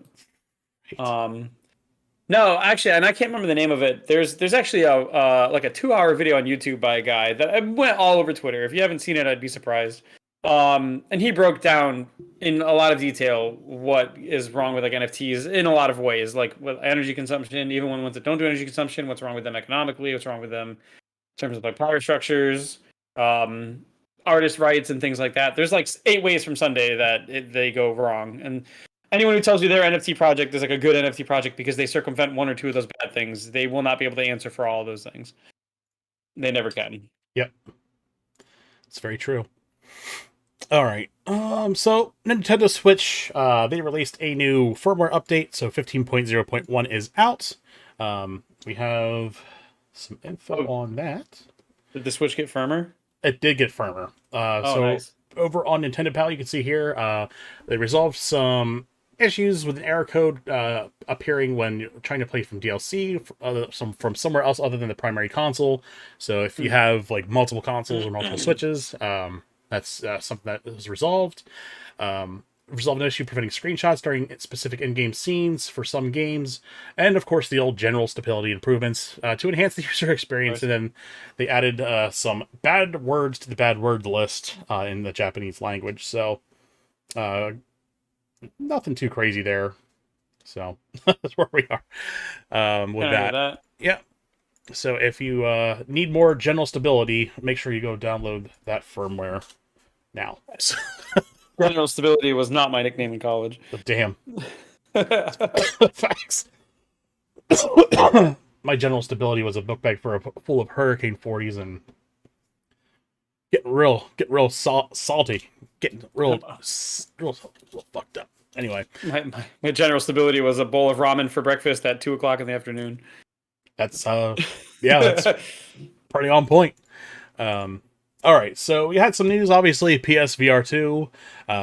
No, actually, and I can't remember the name of it. There's actually a like a 2-hour video on YouTube by a guy that went all over Twitter. If you haven't seen it, I'd be surprised. And he broke down in a lot of detail what is wrong with like NFTs in a lot of ways, like with energy consumption, even when ones that don't do energy consumption, what's wrong with them economically, what's wrong with them in terms of like power structures, um, artist rights, and things like that. There's like 8 ways from Sunday that they go wrong, and anyone who tells you their NFT project is like a good NFT project because they circumvent one or two of those bad things, they will not be able to answer for all of those things. They never can. Yep. It's very true. All right. So Nintendo Switch, they released a new firmware update. So 15.0.1 is out. We have some info on that. Did the Switch get firmer? It did get firmer. Nice. Over on Nintendo Pal, you can see here, they resolved some issues with an error code appearing when you're trying to play from DLC from somewhere else other than the primary console. So if you have like multiple consoles or multiple Switches, that's something that was resolved. Resolved an issue preventing screenshots during specific in-game scenes for some games, and of course the old general stability improvements to enhance the user experience. And then they added some bad words to the bad word list in the Japanese language. So nothing too crazy there. So that's where we are with that. Yeah. So if you need more general stability, make sure you go download that firmware now. General stability was not my nickname in college. Oh, damn. Facts. My general stability was a book bag full of Hurricane 40s and getting real salty, getting real fucked up. Anyway, my general stability was a bowl of ramen for breakfast at 2:00 in the afternoon. That's that's pretty on point. All right, so we had some news. Obviously, PSVR 2,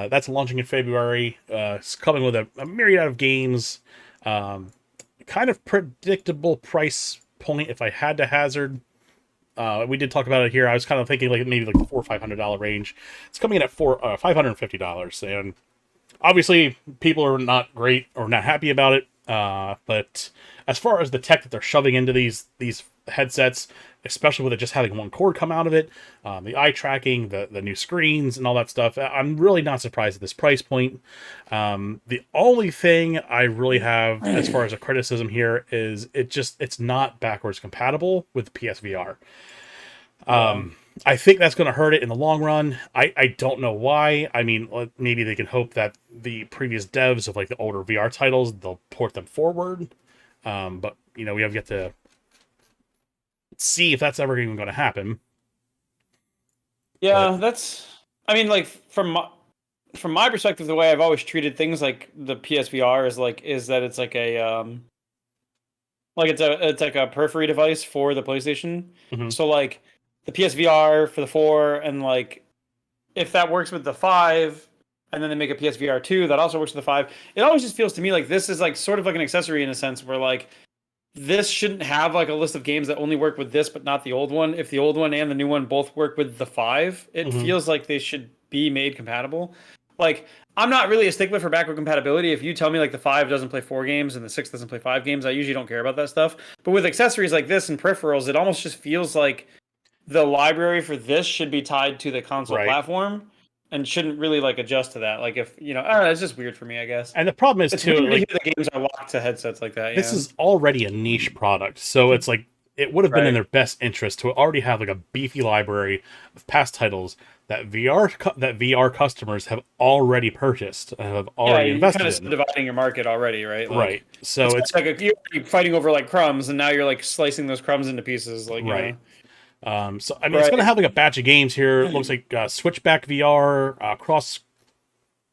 that's launching in February. It's coming with a myriad of games. Kind of predictable price point if I had to hazard. We did talk about it here. I was kind of thinking like maybe like the $400 or $500 range. It's coming in at $550, and obviously people are not great or not happy about it. But as far as the tech that they're shoving into these headsets, especially with it just having one cord come out of it, the eye tracking, the new screens, and all that stuff, I'm really not surprised at this price point. The only thing I really have as far as a criticism here is it's not backwards compatible with PSVR. I think that's going to hurt it in the long run. I don't know why. I mean, maybe they can hope that the previous devs of like the older VR titles, they'll port them forward. But we have yet to see if that's ever even going to happen. Yeah, I mean, like from my perspective, the way I've always treated things like the PSVR is that it's like it's like a periphery device for the PlayStation. Mm-hmm. So like the PSVR for the 4, and like if that works with the 5, and then they make a PSVR 2 that also works with the 5, it always just feels to me like this is like sort of like an accessory in a sense where like this shouldn't have like a list of games that only work with this but not the old one. If the old one and the new one both work with the 5, it feels like they should be made compatible. Like, I'm not really a stickler for backward compatibility. If you tell me like the 5 doesn't play 4 games and the 6 doesn't play 5 games, I usually don't care about that stuff. But with accessories like this and peripherals, it almost just feels like the library for this should be tied to the console platform and shouldn't really like adjust to that. Like if, I don't know, it's just weird for me, I guess. And the problem is too, like the games are locked to headsets like that. This is already a niche product. So it's like, it would have been in their best interest to already have like a beefy library of past titles that VR customers have already purchased and have already invested in. Kind of dividing your market already, right? Like, right. So it's like you're fighting over like crumbs, and now you're like slicing those crumbs into pieces. Like, right. So I mean, it's going to have like a batch of games here. It looks like Switchback VR,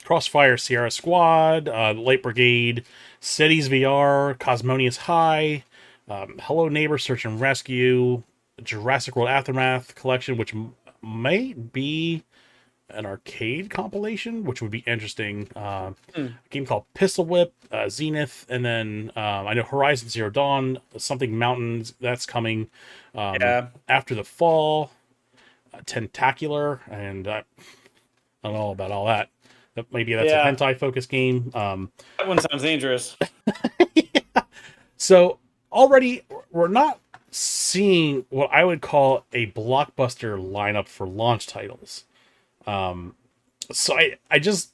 Crossfire Sierra Squad, Light Brigade, Cities VR, Cosmonius High, Hello Neighbor Search and Rescue, Jurassic World Aftermath Collection, which might be an arcade compilation, which would be interesting. A game called Pistol Whip, Zenith, and then I know Horizon Zero Dawn, something Mountains, that's coming after the fall. Tentacular, and I don't know about all that. Maybe that's a hentai-focused game. That one sounds dangerous. So already, we're not seeing what I would call a blockbuster lineup for launch titles. So I just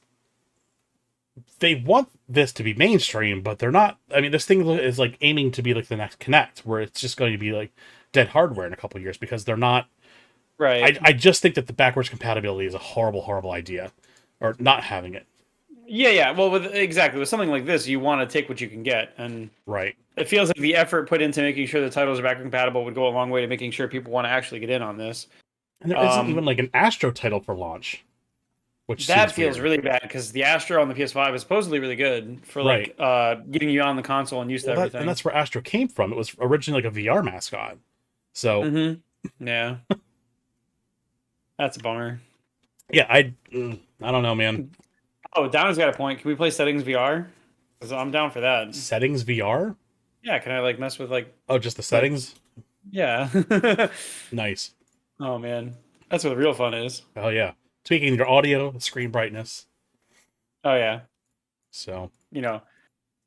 they want this to be mainstream, but they're not. I mean, this thing is like aiming to be like the next Kinect, where it's just going to be like dead hardware in a couple of years because they're not. Right. I just think that the backwards compatibility is a horrible, horrible idea, or not having it. Yeah. Well, with something like this, you want to take what you can get, and Right. it feels like the effort put into making sure the titles are backward compatible would go a long way to making sure people want to actually get in on this. And there isn't even like an Astro title for launch, which That seems feels weird. really bad because the Astro on the PS5 is supposedly really good for Right. getting you on the console and used to And everything. that's where Astro came from. It was originally like a VR mascot. So yeah, that's a bummer. yeah, I don't know, man. Oh, Down's got a point. Can we play settings VR? 'Cause I'm down for that. Settings VR? Yeah, can I like mess with like? Oh, just the settings? Yeah. Nice. Oh man, that's what the real fun is. Oh yeah. Tweaking your audio, screen brightness. Oh yeah. So You know,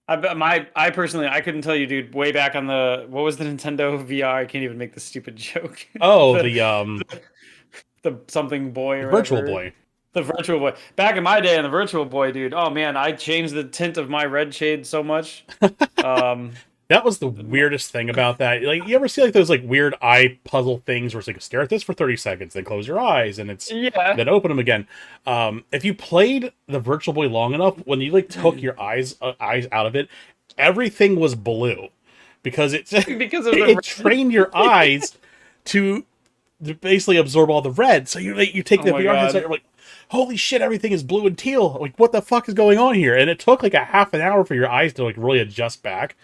I personally I couldn't tell you, dude. Way back on the what was the Nintendo VR? I can't even make the stupid joke. oh, the something boy the or Virtual whatever. Boy. The Virtual Boy. Back in my day, on the Virtual Boy, dude. Oh man, I changed the tint of my red shade so much. That was the weirdest thing about that. Like, you ever see like those like weird eye puzzle things where it's like stare at this for 30 seconds, then close your eyes, and it's Yeah. then open them again. If you played the Virtual Boy long enough, when you like took your eyes out of it, everything was blue because it Because of the it trained your eyes to basically absorb all the red. So you take Oh the my VR headset, God. you're like, holy shit, everything is blue and teal. Like, what the fuck is going on here? And it took like a half an hour for your eyes to like really adjust back.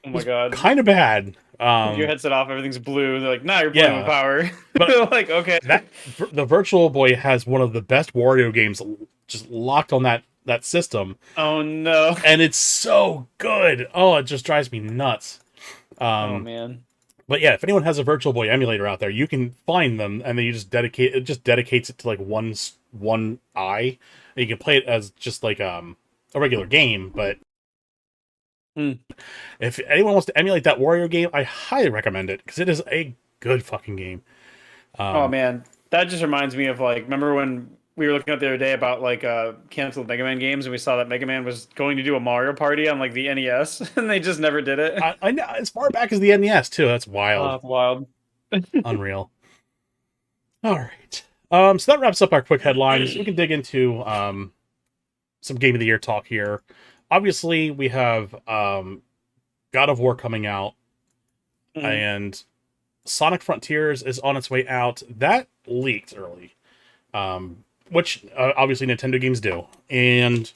Oh my God. Kind of bad. Your headset off, everything's blue. They're like, nah, you're playing with power. But like, okay. The Virtual Boy has one of the best Wario games just locked on that system. Oh no. And it's so good. Oh, it just drives me nuts. Oh man. But yeah, if anyone has a Virtual Boy emulator out there, you can find them, and then you just dedicates it to like one eye. And you can play it as just like a regular game. But if anyone wants to emulate that Wario game, I highly recommend it because it is a good fucking game. Oh man, that just reminds me of like, remember when we were looking up the other day about like canceled Mega Man games, and we saw that Mega Man was going to do a Mario Party on like the NES, and they just never did it. I know, as far back as the NES too. That's wild. That's wild. Unreal. All right. So that wraps up our quick headlines. We can dig into some Game of the Year talk here. Obviously, we have God of War coming out, and Sonic Frontiers is on its way out. That leaked early, which obviously Nintendo games do, and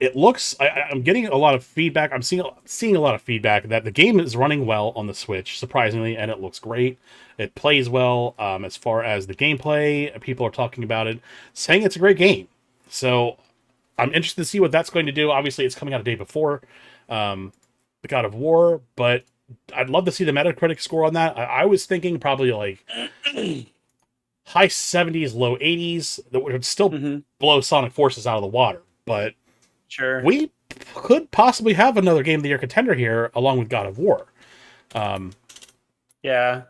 it looks. I'm getting a lot of feedback. I'm seeing a lot of feedback that the game is running well on the Switch, surprisingly, and it looks great. It plays well. As far as the gameplay, people are talking about it, saying it's a great game. So I'm interested to see what that's going to do. Obviously, it's coming out a day before the God of War, but I'd love to see the Metacritic score on that. I was thinking probably like high 70s, low 80s. That would still blow Sonic Forces out of the water. But sure, we could possibly have another Game of the Year contender here, along with God of War. Yeah,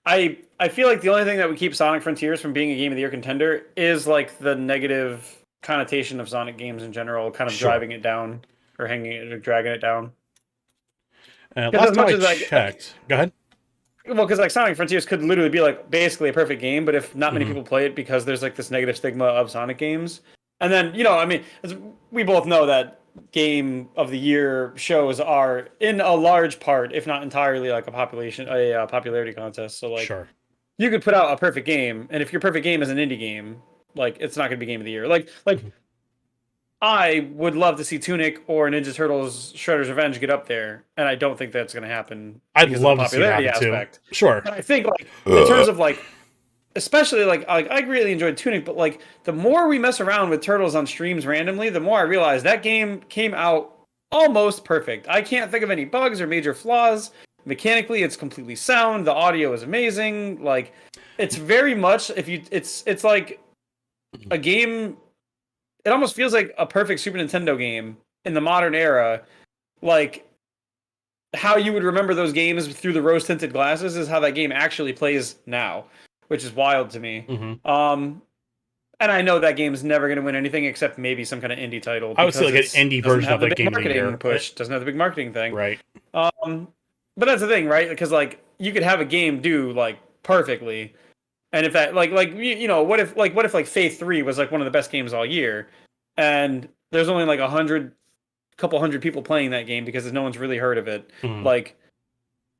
I feel like the only thing that would keep Sonic Frontiers from being a Game of the Year contender is like the negative connotation of Sonic games in general, kind of driving it down or hanging it or dragging it down. Last time I checked, go ahead. Well, because like Sonic Frontiers could literally be like basically a perfect game, but if not many people play it because there's like this negative stigma of Sonic games, and then I mean, as we both know that Game of the Year shows are in a large part, if not entirely, like a popularity contest. So like, you could put out a perfect game, and if your perfect game is an indie game, like it's not going to be Game of the Year. Like. I would love to see Tunic or Ninja Turtles Shredder's Revenge get up there, and I don't think that's going to happen. I'd love to see that aspect too. Sure. But I think like in terms of like, especially like I really enjoyed Tunic, but like the more we mess around with Turtles on streams randomly, the more I realize that game came out almost perfect. I can't think of any bugs or major flaws. Mechanically, it's completely sound. The audio is amazing. Like, it's very much it's like a game. It almost feels like a perfect Super Nintendo game in the modern era. Like, how you would remember those games through the rose-tinted glasses is how that game actually plays now, which is wild to me. And And I know that game's never going to win anything except maybe some kind of indie title I would say because like an it indie doesn't version have of the the big game of the marketing year. push, doesn't have the big marketing thing. Right. Um, but that's the thing, right? Because like you could have a game do like perfectly, and if that you know what if like Faith 3 was like one of the best games all year, and there's only like 100 people playing that game because no one's really heard of it. Mhm. Like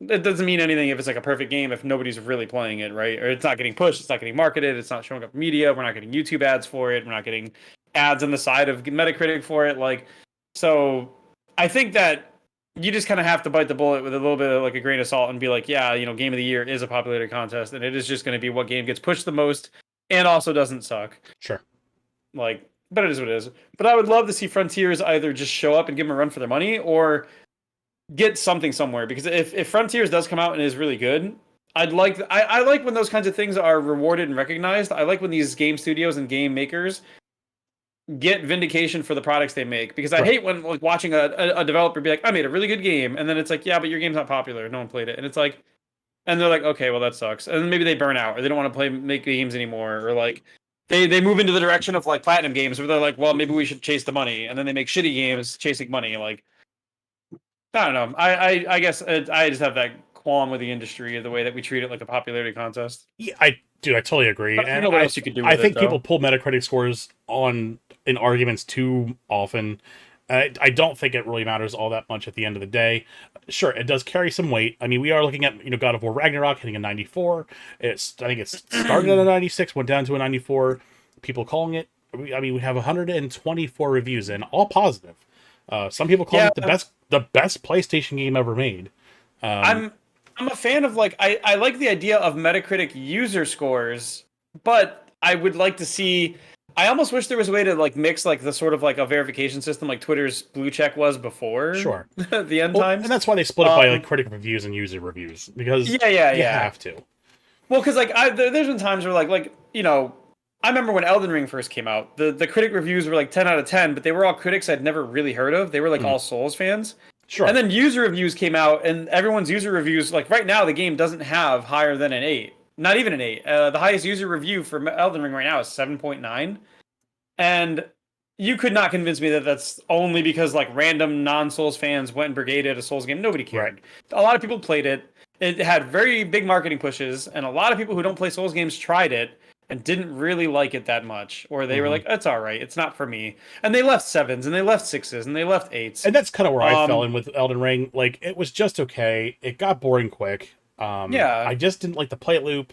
it doesn't mean anything if it's like a perfect game if nobody's really playing it, right? Or it's not getting pushed, it's not getting marketed, it's not showing up in media, we're not getting YouTube ads for it, we're not getting ads on the side of Metacritic for it. Like, so I think that you just kind of have to bite the bullet with a little bit of like a grain of salt and be like, yeah, you know, game of the year is a popularity contest, and it is just going to be what game gets pushed the most and also doesn't suck. Sure. Like, but it is what it is. But I would love to see Frontiers either just show up and give them a run for their money, or get something somewhere, because if Frontiers does come out and is really good, I like when those kinds of things are rewarded and recognized. I like when these game studios and game makers get vindication for the products they make, because I Right. hate when like watching a developer be like, I made a really good game, and then it's like, yeah, but your game's not popular, no one played it, and it's like, and they're like, okay, well that sucks, and then maybe they burn out or they don't want to make games anymore, or like they move into the direction of like platinum games where they're like, well, maybe we should chase the money, and then they make shitty games chasing money. Like, I don't know. I guess I just have that qualm with the industry, the way that we treat it like a popularity contest. Yeah, I totally agree. I don't And know what else you could do with I it, think though. people pull Metacritic scores on in arguments too often. I don't think it really matters all that much at the end of the day. Sure, it does carry some weight. I mean, we are looking at, God of War Ragnarok hitting a 94. I think it's started at a 96, went down to a 94. People calling it. I mean, we have 124 reviews in, all positive. Some people call it the best PlayStation game ever made. I'm a fan of like I like the idea of Metacritic user scores, but I would like to see. I almost wish there was a way to like mix like the sort of like a verification system like Twitter's blue check was before. Sure. The end Well, times, and that's why they split it by like critic reviews and user reviews, because you have to. Well, because like there's been times where like you know, I remember when Elden Ring first came out, the critic reviews were like 10 out of 10, but they were all critics I'd never really heard of. They were like all Souls fans. Sure. And then user reviews came out, and everyone's user reviews, like right now, the game doesn't have higher than an 8. Not even an 8. The highest user review for Elden Ring right now is 7.9. And you could not convince me that that's only because like random non-Souls fans went and brigaded a Souls game. Nobody cared. Right. A lot of people played it. It had very big marketing pushes, and a lot of people who don't play Souls games tried it and didn't really like it that much, or they were like, it's all right, it's not for me, and they left 7s and they left 6s and they left 8s, and that's kind of where I fell in with Elden Ring. Like, it was just okay. It got boring quick. I just didn't like the play loop.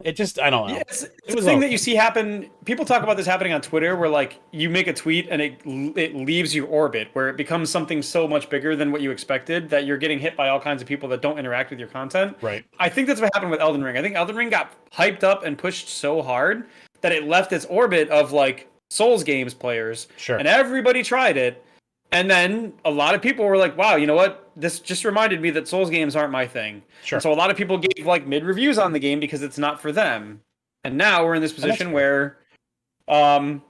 It just, I don't know. Yeah, it's a thing that you see happen. People talk about this happening on Twitter, where like you make a tweet and it leaves your orbit, where it becomes something so much bigger than what you expected that you're getting hit by all kinds of people that don't interact with your content. Right. I think that's what happened with Elden Ring. I think Elden Ring got hyped up and pushed so hard that it left its orbit of like Souls games players. Sure. And everybody tried it. And then a lot of people were like, wow, you know what? This just reminded me that Souls games aren't my thing. Sure. And so a lot of people gave like mid reviews on the game because it's not for them. And now we're in this position where and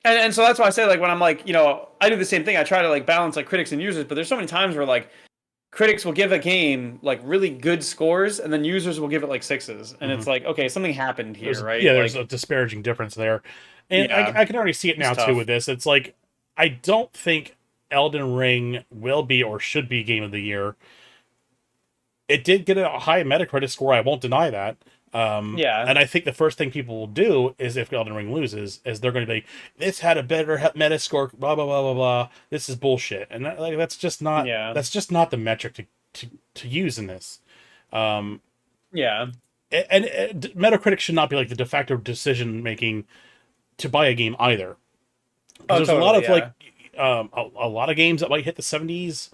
so that's why I say, like, when I'm like, you know, I do the same thing. I try to like balance like critics and users, but there's so many times where like critics will give a game like really good scores and then users will give it like 6s. And it's like, okay, something happened here, right? Yeah, like, there's a disparaging difference there. And Yeah. I can already see it now too with this. It's like, I don't think Elden Ring will be or should be game of the year. It did get a high Metacritic score. I won't deny that. And I think the first thing people will do is, if Elden Ring loses, is they're going to be, this had a better meta score, blah blah blah blah blah. This is bullshit, and that's just not the metric to use in this. And Metacritic should not be like the de facto decision making to buy a game either. There's a lot of like a lot of games that might hit the 70s,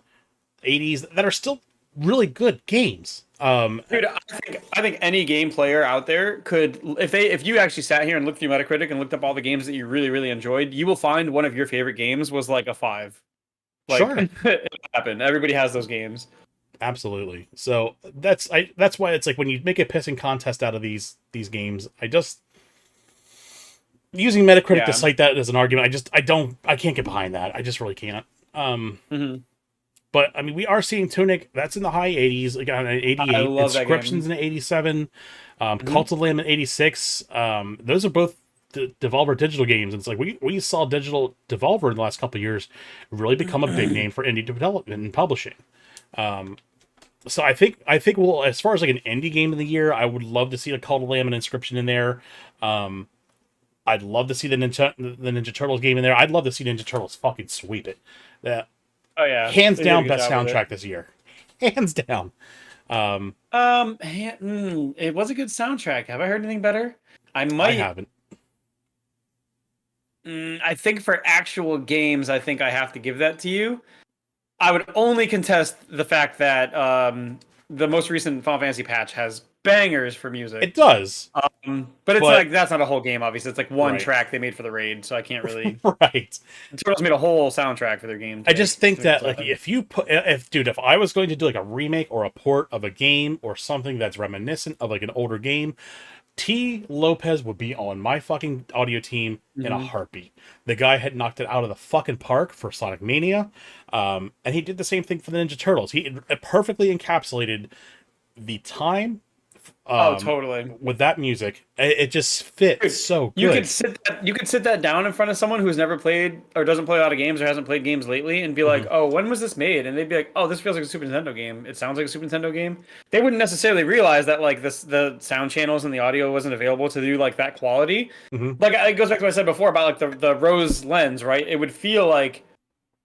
80s that are still really good games. Dude, I think any game player out there could, if you actually sat here and looked through Metacritic and looked up all the games that you really really enjoyed, you will find one of your favorite games was like a 5. Like, sure, it happened. Everybody has those games. Absolutely. So that's why it's like, when you make a pissing contest out of these games, I just, using Metacritic to cite that as an argument, I can't get behind that. I just really can't. But I mean, we are seeing Tunic. That's in the high 80s. Like on an I 88. love that Inscriptions game. in 87. Mhm. Cult of the Lamb in 86. Those are both Devolver Digital games. And it's like we saw Digital Devolver in the last couple of years really become a big name for indie development and publishing. So I think we'll, as far as like an indie game of the year, I would love to see a Cult of the Lamb and Inscription in there. I'd love to see the Ninja Turtles game in there. I'd love to see Ninja Turtles fucking sweep it. That Oh yeah, hands they did a down good best job with it. soundtrack this year. Hands down. It was a good soundtrack. Have I heard anything better? I I might. haven't. I think for actual games, I think I have to give that to you. I would only contest the fact that the most recent Final Fantasy patch has bangers for music. It does. But it's But like that's not a whole game, obviously. It's like one right. track they made for the raid, so I can't really. Right. The Turtles made a whole soundtrack for their game. I just think that like if I was going to do like a remake or a port of a game or something that's reminiscent of like an older game, T. Lopez would be on my fucking audio team in a heartbeat. The guy had knocked it out of the fucking park for Sonic Mania, and he did the same thing for the Ninja Turtles. He it perfectly encapsulated the time. Oh, totally. With that music, it just fits Dude, so you good. could sit that down in front of someone who's never played or doesn't play a lot of games or hasn't played games lately and be like, "Oh, when was this made?" And they'd be like, "Oh, this feels like a Super Nintendo game. It sounds like a Super Nintendo game." They wouldn't necessarily realize that like the sound channels and the audio wasn't available to do like that quality. Hmm. Like it goes back to what I said before about like the rose lens, right? It would feel like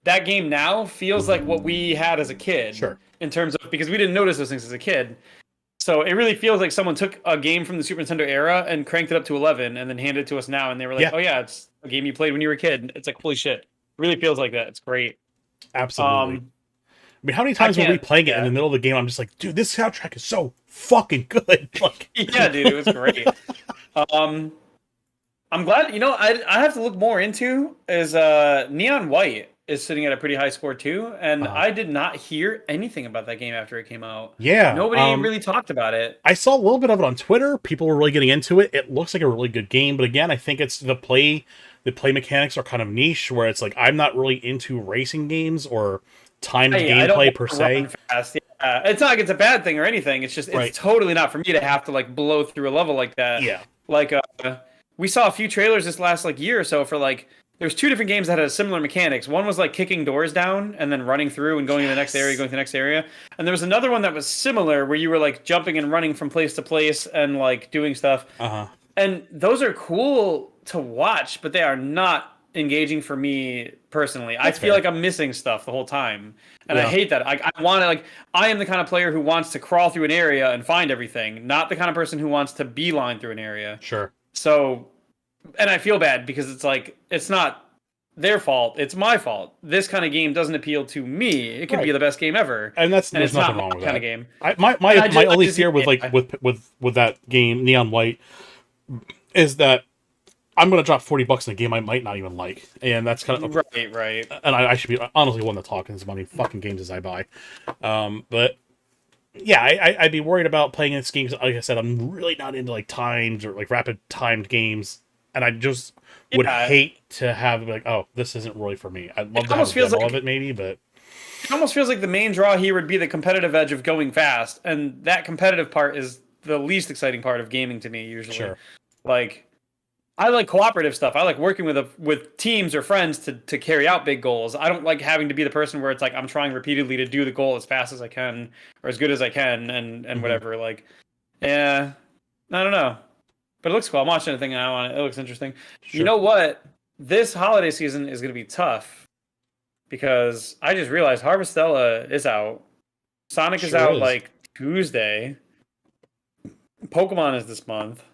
that game now feels like what we had as a kid Sure. in terms of because we didn't notice those things as a kid. So it really feels like someone took a game from the Super Nintendo era and cranked it up to 11 and then handed it to us now. And they were like, Yeah. "Oh yeah, it's a game you played when you were a kid." It's like, holy shit. It really feels like that. It's great. Absolutely. Um, I mean, how many times were we can't- playing it in yeah. the middle of the game? I'm just like, dude, this soundtrack is so fucking good. Like, Yeah, dude, it was great. um, I'm glad, I have to look more into is Neon White is sitting at a pretty high score too. And I did not hear anything about that game after it came out. yeah, Nobody really talked about it. I saw a little bit of it on Twitter. People were really getting into it. It looks like a really good game, but again, I think it's the play mechanics are kind of niche. Where it's like I'm not really into racing games or timed Hey, I don't gameplay want per to se. run fast. Yeah. It's not like it's a bad thing or anything. It's just it's Right. totally not for me to have to like blow through a level like that. Yeah, Like we saw a few trailers this last like year or so for like there's two different games that had similar mechanics. One was like kicking doors down and then running through and going to the next area, going to the next area. And there was another one that was similar where you were like jumping and running from place to place and like doing stuff. And those are cool to watch, but they are not engaging for me personally. I feel fair. like I'm missing stuff the whole time. And I Yeah. hate that. I want to like I am the kind of player who wants to crawl through an area and find everything, not the kind of person who wants to beeline through an area. Sure. So and I feel bad because it's like it's not their fault, it's my fault. This kind of game doesn't appeal to me. It could be Right. the best game ever. And there's It's nothing not wrong my with kind that. of game. My I only just- fear with like yeah. with that game Neon White is that I'm gonna drop $40 in a game I might not even like, and that's kind of Right. and I should be honestly one to talk in as many fucking games as I buy. But yeah, I'd be worried about playing this game. Like I said, I'm really not into like timed or like rapid timed games, and I just would Yeah. hate to have like, oh, this isn't really for me. I'd love to have almost a feels demo like- of it maybe, but It almost feels like the main draw here would be the competitive edge of going fast, and that competitive part is the least exciting part of gaming to me usually. sure. Like I like cooperative stuff. I like working with teams or friends to carry out big goals. I don't like having to be the person where it's like I'm trying repeatedly to do the goal as fast as I can or as good as I can and whatever. Like, yeah, I don't know, but it looks cool. I'm watching anything now on it. It looks interesting. Sure. You know what? This holiday season is going to be tough because I just realized Harvestella is out. Sonic is Sure out is. like Tuesday. Pokemon is this month.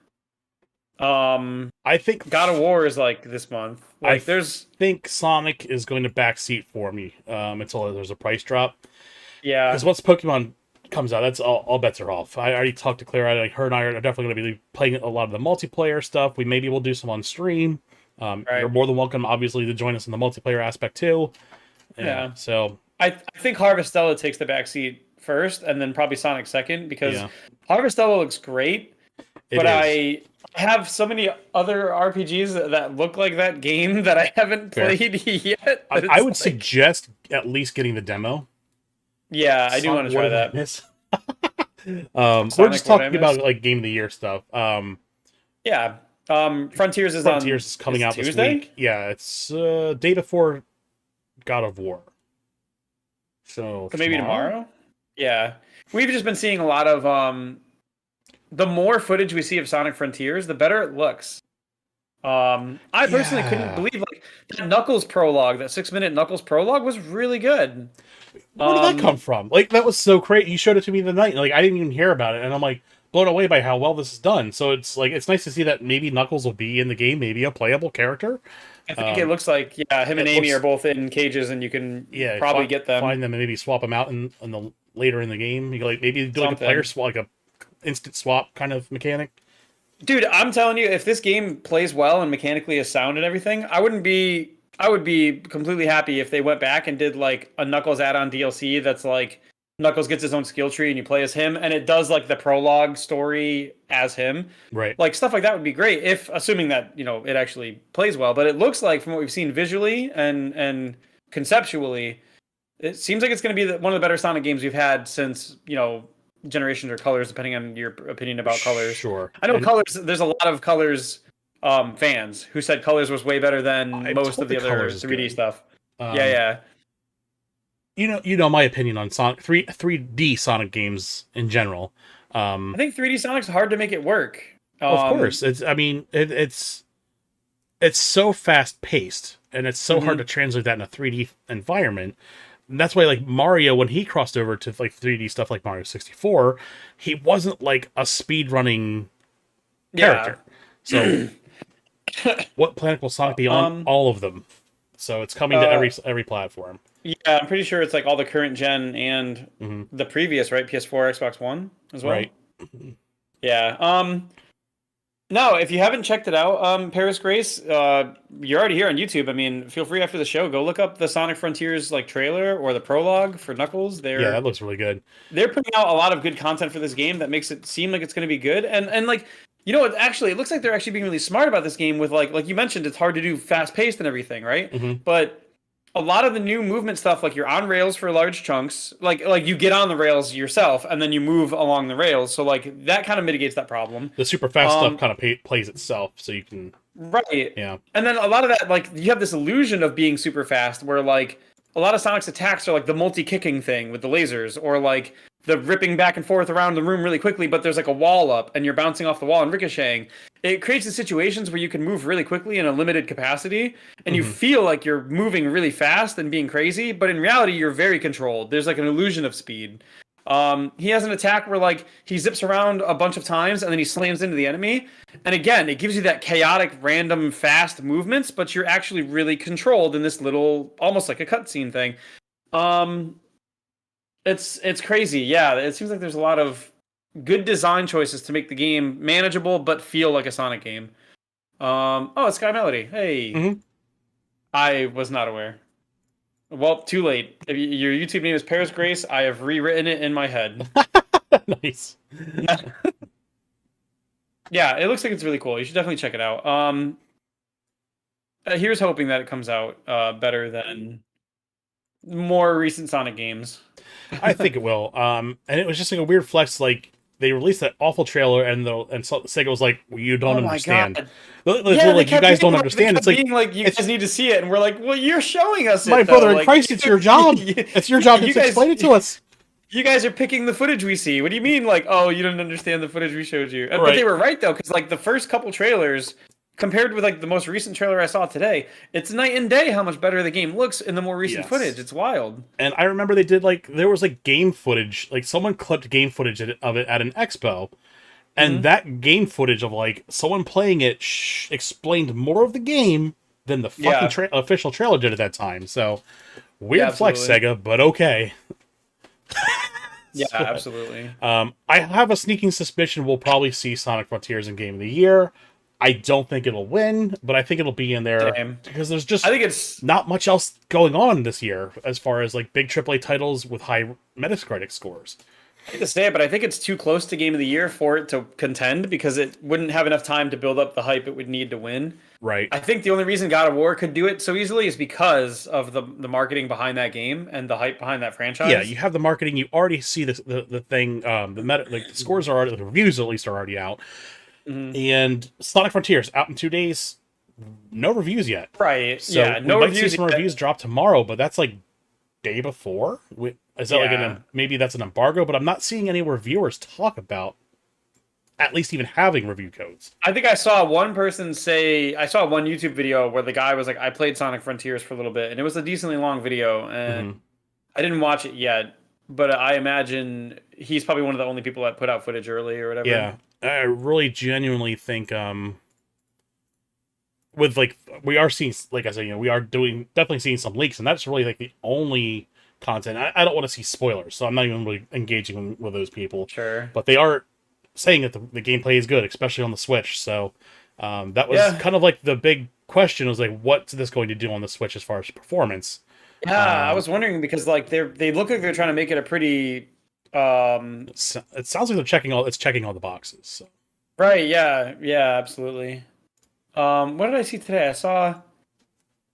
I think God of War is like this month. Like there's think Sonic is going to backseat for me until there's a price drop. yeah. Because once Pokemon comes out, that's all bets are off. I already talked to Clara. Like her and I are definitely going to be playing a lot of the multiplayer stuff. Maybe we'll do some on stream. Right. You're more than welcome, obviously, to join us in the multiplayer aspect too. Yeah. So I think Harvestella takes the backseat first and then probably Sonic second because Yeah. Harvestella looks great, it but is. I have so many other RPGs that look like that game that I haven't Fair. played yet. that I it's would like- suggest at least getting the demo. Yeah, I do want Sonic, to what try did I that. miss? We're Sonic, just what I talking missed? about like Game of the Year stuff. Yeah. Frontiers is Frontiers on is coming is out this Tuesday. week. Yeah, it's day before God of War. So So maybe tomorrow? tomorrow. Yeah. We've just been seeing a lot of the more footage we see of Sonic Frontiers, the better it looks. I personally couldn't Yeah. believe like that Knuckles prologue, that 6 minute Knuckles prologue was really good. Where did that come Um, from? Like that was so great. You showed it to me the night. Like I didn't even hear about it, and I'm like blown away by how well this is done. So it's like it's nice to see that maybe Knuckles will be in the game, maybe a playable character. I think it Um, looks like yeah, him and it Amy are looks both in cages, and you can yeah, probably get them find them and maybe swap them out in the later in the game. You can, like maybe do like a player something. swap, like a instant swap kind of mechanic. Dude, I'm telling you, if this game plays well and mechanically is sound and everything, I would be completely happy if they went back and did like a Knuckles add-on DLC that's like Knuckles gets his own skill tree and you play as him and it does like the prologue story as him. Right. Like stuff like that would be great if assuming that, you know, it actually plays well, but it looks like from what we've seen visually and conceptually, it seems like it's going to be one of the better Sonic games we've had since, you know, generations or colors, depending on your opinion about colors. Sure. I know And colors. There's a lot of colors fans who said colors was way better than I've most told of the the other colors is 3D good. stuff. Yeah, Um, yeah. you know my opinion on Sonic 3D Sonic games in general. I Um, think 3D Sonic's hard to make it work. of course, it's I mean it's so fast paced and it's so hard to Mhm. translate that in a 3D environment. And that's why like Mario when he crossed over to like 3D stuff like Mario 64, he wasn't like a speed running Yeah. character. So what planet will Sonic be on? um. All of them. So it's coming to Uh. every platform. Yeah, I'm pretty sure it's like all the current gen and Hmm. the previous, right? PS4, Xbox One as Right. well. Yeah. No, if you haven't checked it out, Paris Grace, you're already here on YouTube. I mean, feel free after the show, go look up the Sonic Frontiers like trailer or the prologue for Knuckles. Yeah, that looks really good. They're putting out a lot of good content for this game that makes it seem like it's going to be good. And like, you know what? Actually, it looks like they're actually being really smart about this game with like you mentioned, it's hard to do fast paced and everything, right? Hmm. But a lot of the new movement stuff, like you're on rails for large chunks, like you get on the rails yourself and then you move along the rails. So like that kind of mitigates that problem. The super fast stuff Um, kind of plays itself, so you can Right. yeah. And then a lot of that, like, you have this illusion of being super fast where, like, a lot of Sonic's attacks are like the multi kicking thing with the lasers, or like the ripping back and forth around the room really quickly, but there's like a wall up and you're bouncing off the wall and ricocheting. It creates the situations where you can move really quickly in a limited capacity and you Hmm. feel like you're moving really fast and being crazy, but in reality, you're very controlled. There's like an illusion of speed. He has an attack where like he zips around a bunch of times and then he slams into the enemy. And again, it gives you that chaotic, random, fast movements, but you're actually really controlled in this little, almost like a cutscene thing. Um, it's crazy. Yeah, it seems like there's a lot of good design choices to make the game manageable but feel like a Sonic game. Oh, it's Sky Melody. Hey, Hmm. I was not aware. Well, too late. If your YouTube name is Paris Grace, I have rewritten it in my head. Nice. Yeah, it looks like it's really cool. You should definitely check it out. Here's hoping that it comes out better than more recent Sonic games. I think it will. And it was just like a weird flex. Like they released that awful trailer, and Sega was like, well, "You don't Oh my understand." god! We're like, "You guys don't understand." It's like being like, you it's guys need to see it, and we're like, well, you're showing us my it though. brother in Like, Christ. It's your job. It's your job to you guys, explain it to us. you guys are picking the footage we see. What do you mean, like, oh, you didn't understand the footage we showed you? But Right. they were right though, because like the first couple trailers, compared with like the most recent trailer I saw today, it's night and day how much better the game looks in the more recent Yes. footage. It's wild. And I remember they did like there was like game footage, like someone clipped game footage of it at an expo, and Mhm. that game footage of like someone playing it explained more of the game than the fucking Yeah. official trailer did at that time. So weird Yeah, flex, absolutely. Sega, but okay. Yeah, So, absolutely. I have a sneaking suspicion we'll probably see Sonic Frontiers in Game of the Year. I don't think it'll win, but I think ittle be in there Same. because there's just I think it's not much else going on this year as far as like big AAA titles with high Metacritic scores. I hate to say it, but I think it's too close to Game of the Year for it to contend because it wouldn't have enough time to build up the hype it would need to win. Right. I think the only reason God of War could do it so easily is because of the marketing behind that game and the hype behind that Yeah, franchise. you have the marketing. You already see the thing. The meta, like the scores are already, the reviews at least are already out. Mhm. And Sonic Frontiers out in 2 days. No reviews yet. Right. So Yeah. we No might see reviews some yet. reviews drop tomorrow, but that's like day before. Is that like Yeah. maybe that's an embargo? But I'm not seeing any reviewers talk about at least even having review codes. I think I saw one person say I saw one YouTube video where the guy was like, I played Sonic Frontiers for a little bit, and it was a decently long video, and Hmm. I didn't watch it yet, but I imagine he's probably one of the only people that put out footage early or whatever. Yeah, I really genuinely think with like we are seeing, like I said, we are doing definitely seeing some leaks, and that's really like the only content. I don't want to see spoilers, so I'm not even really engaging with those people. Sure. But they are saying that the gameplay is good, especially on the Switch. So that was Yeah. kind of like the big question was like, what's this going to do on the Switch as far as performance? Yeah, I was wondering because like they look like they're trying to make it a pretty It sounds like it's checking all the boxes. So. right, yeah, yeah, absolutely. What did I see today? I saw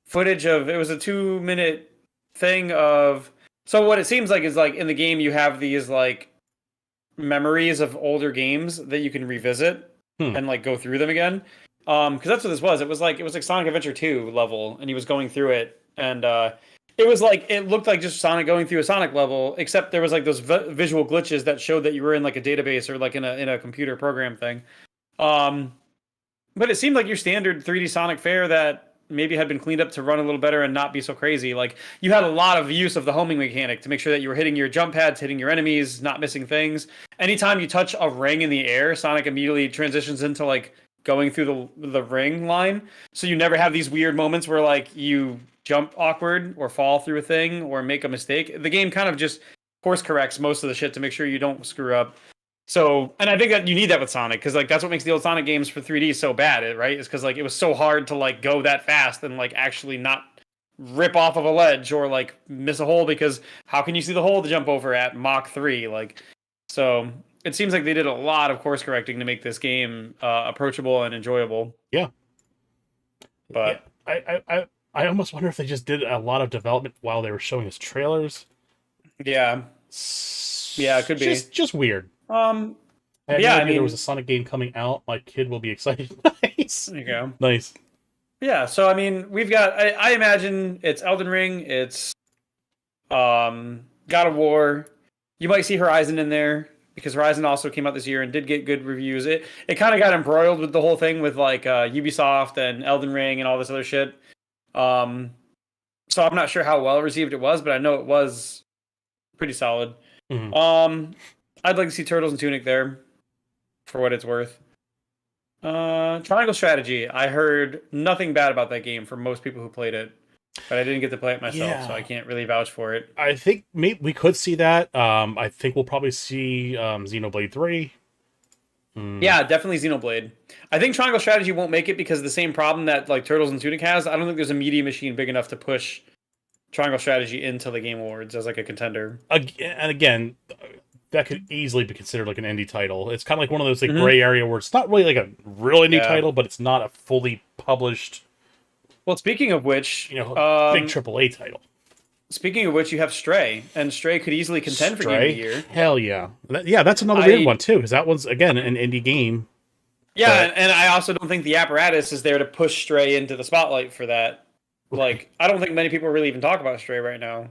footage of it was a 2 minute thing of so what it seems like is like in the game you have these like memories of older games that you can revisit Hmm. and like go through them again. Because that's what this was. It was like Sonic Adventure 2 level, and he was going through it, and it was like it looked like just Sonic going through a Sonic level, except there was like those visual glitches that showed that you were in like a database or like in a computer program thing. Um, but it seemed like your standard 3D Sonic fare that maybe had been cleaned up to run a little better and not be so crazy. Like you had a lot of use of the homing mechanic to make sure that you were hitting your jump pads, hitting your enemies, not missing things. Anytime you touch a ring in the air, Sonic immediately transitions into like going through the ring line. So you never have these weird moments where like you jump awkward or fall through a thing or make a mistake. The game kind of just course corrects most of the shit to make sure you don't screw up. So, and I think that you need that with Sonic because like that's what makes the old Sonic games for 3D so bad, right? Is because like it was so hard to like go that fast and like actually not rip off of a ledge or like miss a hole because how can you see the hole to jump over at Mach 3? Like, so it seems like they did a lot of course correcting to make this game approachable and enjoyable. Yeah. Yeah. But I almost wonder if they just did a lot of development while they were showing us trailers. yeah, yeah, it could be. Just weird. Um, I had yeah, no I idea there was a mean, Sonic game coming out. My kid will be excited. Nice. there you go. Nice. Yeah, so I mean, we've got. I imagine it's Elden Ring, it's God of War. You might see Horizon in there because Horizon also came out this year and did get good reviews. It kind of got embroiled with the whole thing with like Ubisoft and Elden Ring and all this other shit. Um, so I'm not sure how well received it was, but I know it was pretty solid. Mhm. I'd like to see Turtles and Tunic there for what it's worth. Triangle Strategy. I heard nothing bad about that game from most people who played it, but I didn't get to play it myself, so I Yeah. can't really vouch for it. I think maybe we could see that. I think we'll probably see Xenoblade 3. Yeah, definitely Xenoblade. I think Triangle Strategy won't make it because of the same problem that like Turtles and Tunic has. I don't think there's a media machine big enough to push Triangle Strategy into the Game Awards as like a contender. And again, that could easily be considered like an indie title. It's kind of like one of those like Mhm. gray area where it's not really like a real indie Yeah. title, but it's not a fully published, Well, speaking of which, big AAA title. you have Stray, and Stray could easily contend for Game of the Year. Hell yeah. Yeah, that's another weird one too, because that one's again an indie game. Yeah, But- and I also don't think the apparatus is there to push Stray into the spotlight for that. Like, I don't think many people really even talk about Stray right now.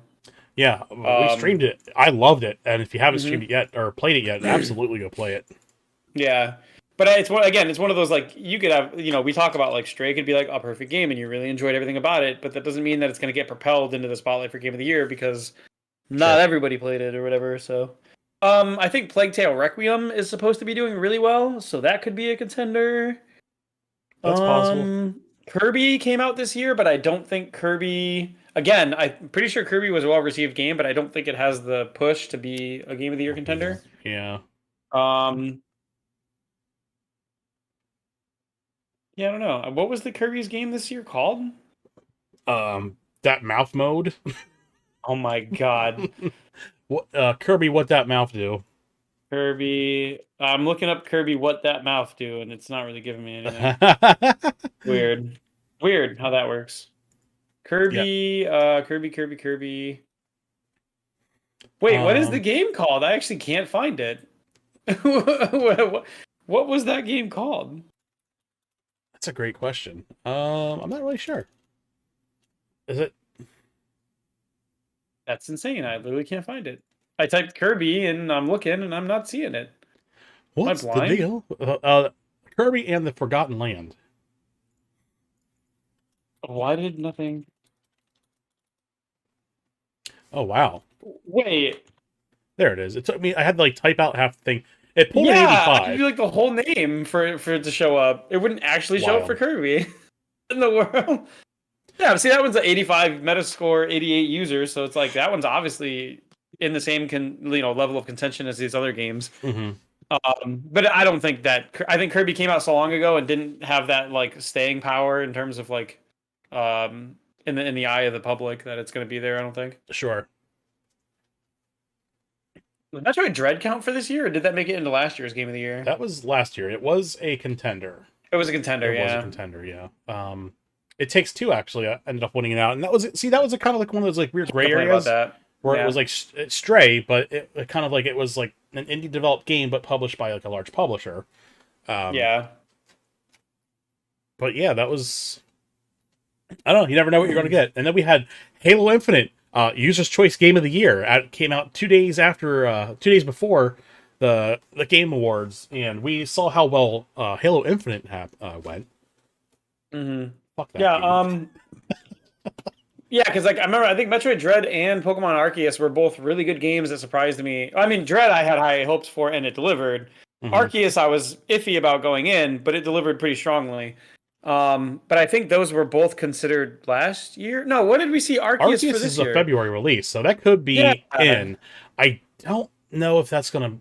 Yeah, we streamed it. I loved it, and if you haven't Mhm. streamed it yet or played it yet, absolutely go play it. Yeah. But it's one of those like you could have, we talk about like Stray could be like a perfect game and you really enjoyed everything about it, but that doesn't mean that it's going to get propelled into the spotlight for Game of the Year because not Sure. everybody played it or whatever. So, I think Plague Tale Requiem is supposed to be doing really well, so that could be a contender. That's possible. Kirby came out this year, but I don't think Kirby. Again, I'm pretty sure Kirby was a well-received game, but I don't think it has the push to be a Game of the Year contender. Yeah. Yeah, I don't know. What was the Kirby's game this year called? That mouth mode. Oh my god. What Kirby? What that mouth do? Kirby. I'm looking up Kirby What That Mouth Do, and it's not really giving me anything. Weird. Weird how that works. Kirby, Kirby. Wait, what is the game called? I actually can't find it. What was that game called? That's a great question. I'm not really sure. Is it? That's insane. I literally can't find it. I typed Kirby and I'm looking and I'm not seeing it. What's the blind? deal? Kirby and the Forgotten Land. Why did nothing? Oh wow! Wait. There it is. It took me. I had to like type out half the thing. It pulled an Yeah, I 85. could do like the whole name for it to show up. It wouldn't actually show up for Kirby in the world. Yeah, see that one's an 85 Metascore, 88 users, so it's like that one's obviously in the same level of contention as these other games. Mm-hmm. But I don't think that. I think Kirby came out so long ago and didn't have that like staying power in terms of like in the eye of the public that it's going to be there. I don't think. Sure. Did Metroid Dread count for this year, or did that make it into last year's Game of the Year? That was last year. It was a contender. It was a contender. It was a contender. Yeah. It Takes Two actually ended up winning it out, and that was a kind of like one of those like weird gray areas where it was like Stray, but it kind of like it was like an indie developed game but published by like a large publisher. Yeah. But yeah, that was. I don't know. You never know what you're going to get. And then we had Halo Infinite, User's Choice Game of the Year. It came out 2 days after, 2 days before the Game Awards, and we saw how well Halo Infinite went. Mm-hmm. Fuck that. Yeah. Game. Yeah, because like I remember, I think Metroid Dread and Pokemon Arceus were both really good games that surprised me. I mean, Dread I had high hopes for, and it delivered. Mm-hmm. Arceus I was iffy about going in, but it delivered pretty strongly. But I think those were both considered last year. No, what did we see Arceus for this year? Is a February release, so that could be in. I don't know if that's gonna.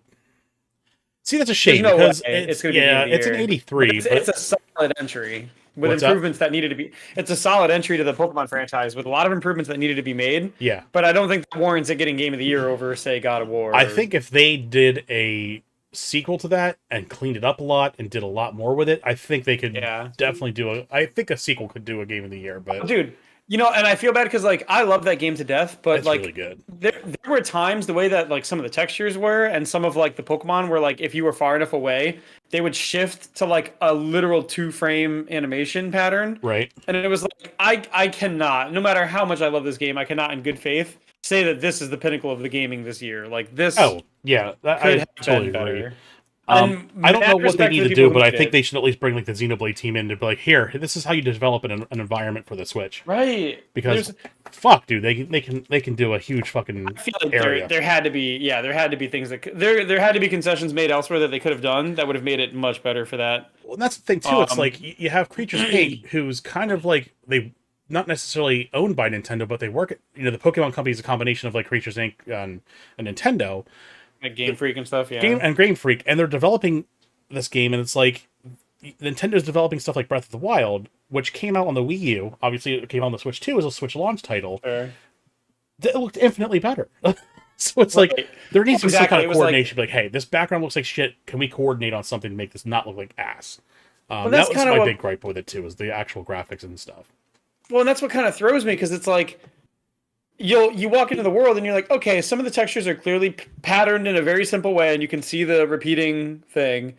See, that's a shame because it's an 83. It's a solid entry with improvements that needed to be. It's a solid entry to the Pokemon franchise with a lot of improvements that needed to be made. Yeah, but I don't think that warrants it getting Game of the Year over, say, God of War. I think if they did a sequel to that and cleaned it up a lot and did a lot more with it, I think they could definitely do I think a sequel could do a Game of the Year. But dude, and I feel bad because like I love that game to death, but it's like really good. There were times the way that like some of the textures were and some of like the Pokemon were like if you were far enough away, they would shift to like a literal 2-frame animation pattern. Right. And it was like I cannot, no matter how much I love this game, I cannot in good faith say that this is the pinnacle of the gaming this year. Like this. Oh yeah, I totally agree. I don't know what they need to do, but I think they should at least bring like the Xenoblade team in to be like, here, this is how you develop an environment for the Switch. Right. Because fuck, dude, they can do a huge fucking I feel like area. There had to be things that there had to be concessions made elsewhere that they could have done that would have made it much better for that. Well, and that's the thing too. It's like you have Creatures Inc., who's kind of like they not necessarily owned by Nintendo, but they work at the Pokemon Company is a combination of like Creatures Inc. and Nintendo. Like Game Freak and stuff, yeah. Game Freak, and they're developing this game, and it's like Nintendo's developing stuff like Breath of the Wild, which came out on the Wii U. Obviously, it came out on the Switch too as a Switch launch title. Sure. It looked infinitely better. So it's like there needs to be some kind of coordination. Like, hey, this background looks like shit. Can we coordinate on something to make this not look like ass? That was my big gripe with it too, is the actual graphics and stuff. Well, and that's what kind of throws me because it's like. You walk into the world and you're like, okay, some of the textures are clearly patterned in a very simple way, and you can see the repeating thing.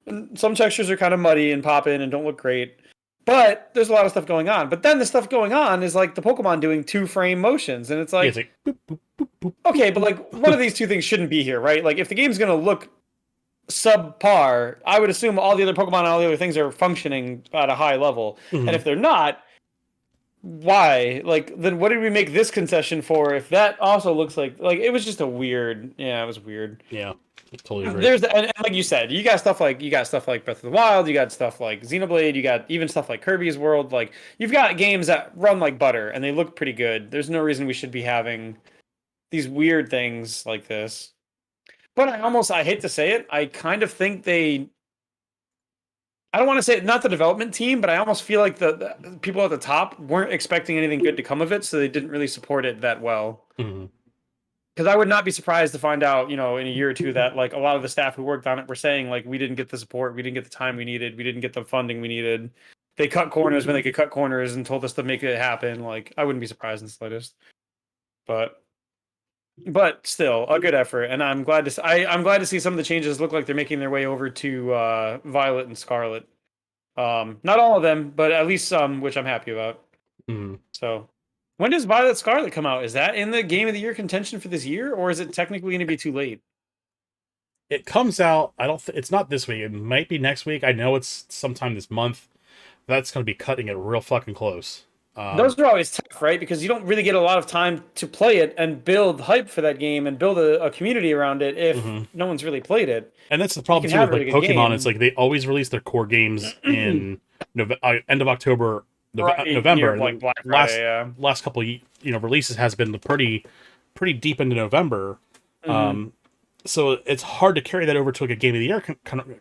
And some textures are kind of muddy and pop in and don't look great, but there's a lot of stuff going on. But then the stuff going on is like the Pokemon doing 2-frame motions, and it's like boop, boop, boop, boop, okay, but like one of these two things shouldn't be here, right? Like if the game's gonna look subpar, I would assume all the other Pokemon and all the other things are functioning at a high level, and if they're not. Why? Like, then what did we make this concession for if that also looks like it was just a weird. Yeah, it was weird. Yeah, totally agree. There's and like you said, you got stuff like Breath of the Wild, you got stuff like Xenoblade, you got even stuff like Kirby's World. Like you've got games that run like butter and they look pretty good. There's no reason we should be having these weird things like this. But I hate to say it, I kind of think I don't want to say not the development team, but I almost feel like the people at the top weren't expecting anything good to come of it, so they didn't really support it that well. Because I would not be surprised to find out, in a year or two that like a lot of the staff who worked on it were saying like we didn't get the support, we didn't get the time we needed, we didn't get the funding we needed. they cut corners when they could cut corners and told us to make it happen. Like, I wouldn't be surprised in the slightest. But still, a good effort, and I'm glad to. I'm glad to see some of the changes look like they're making their way over to Violet and Scarlet. Not all of them, but at least some, which I'm happy about. Mm. So, when does Violet Scarlet come out? Is that in the Game of the Year contention for this year, or is it technically going to be too late? It comes out. I don't. It's not this week. It might be next week. I know it's sometime this month. That's going to be cutting it real fucking close. Those are always tough, right? Because you don't really get a lot of time to play it and build hype for that game and build a community around it if no one's really played it. And that's the problem too with like Pokemon. It's like they always release their core games in end of October, November. Like Black Friday, last couple releases has been pretty deep into November. So it's hard to carry that over to like a Game of the Year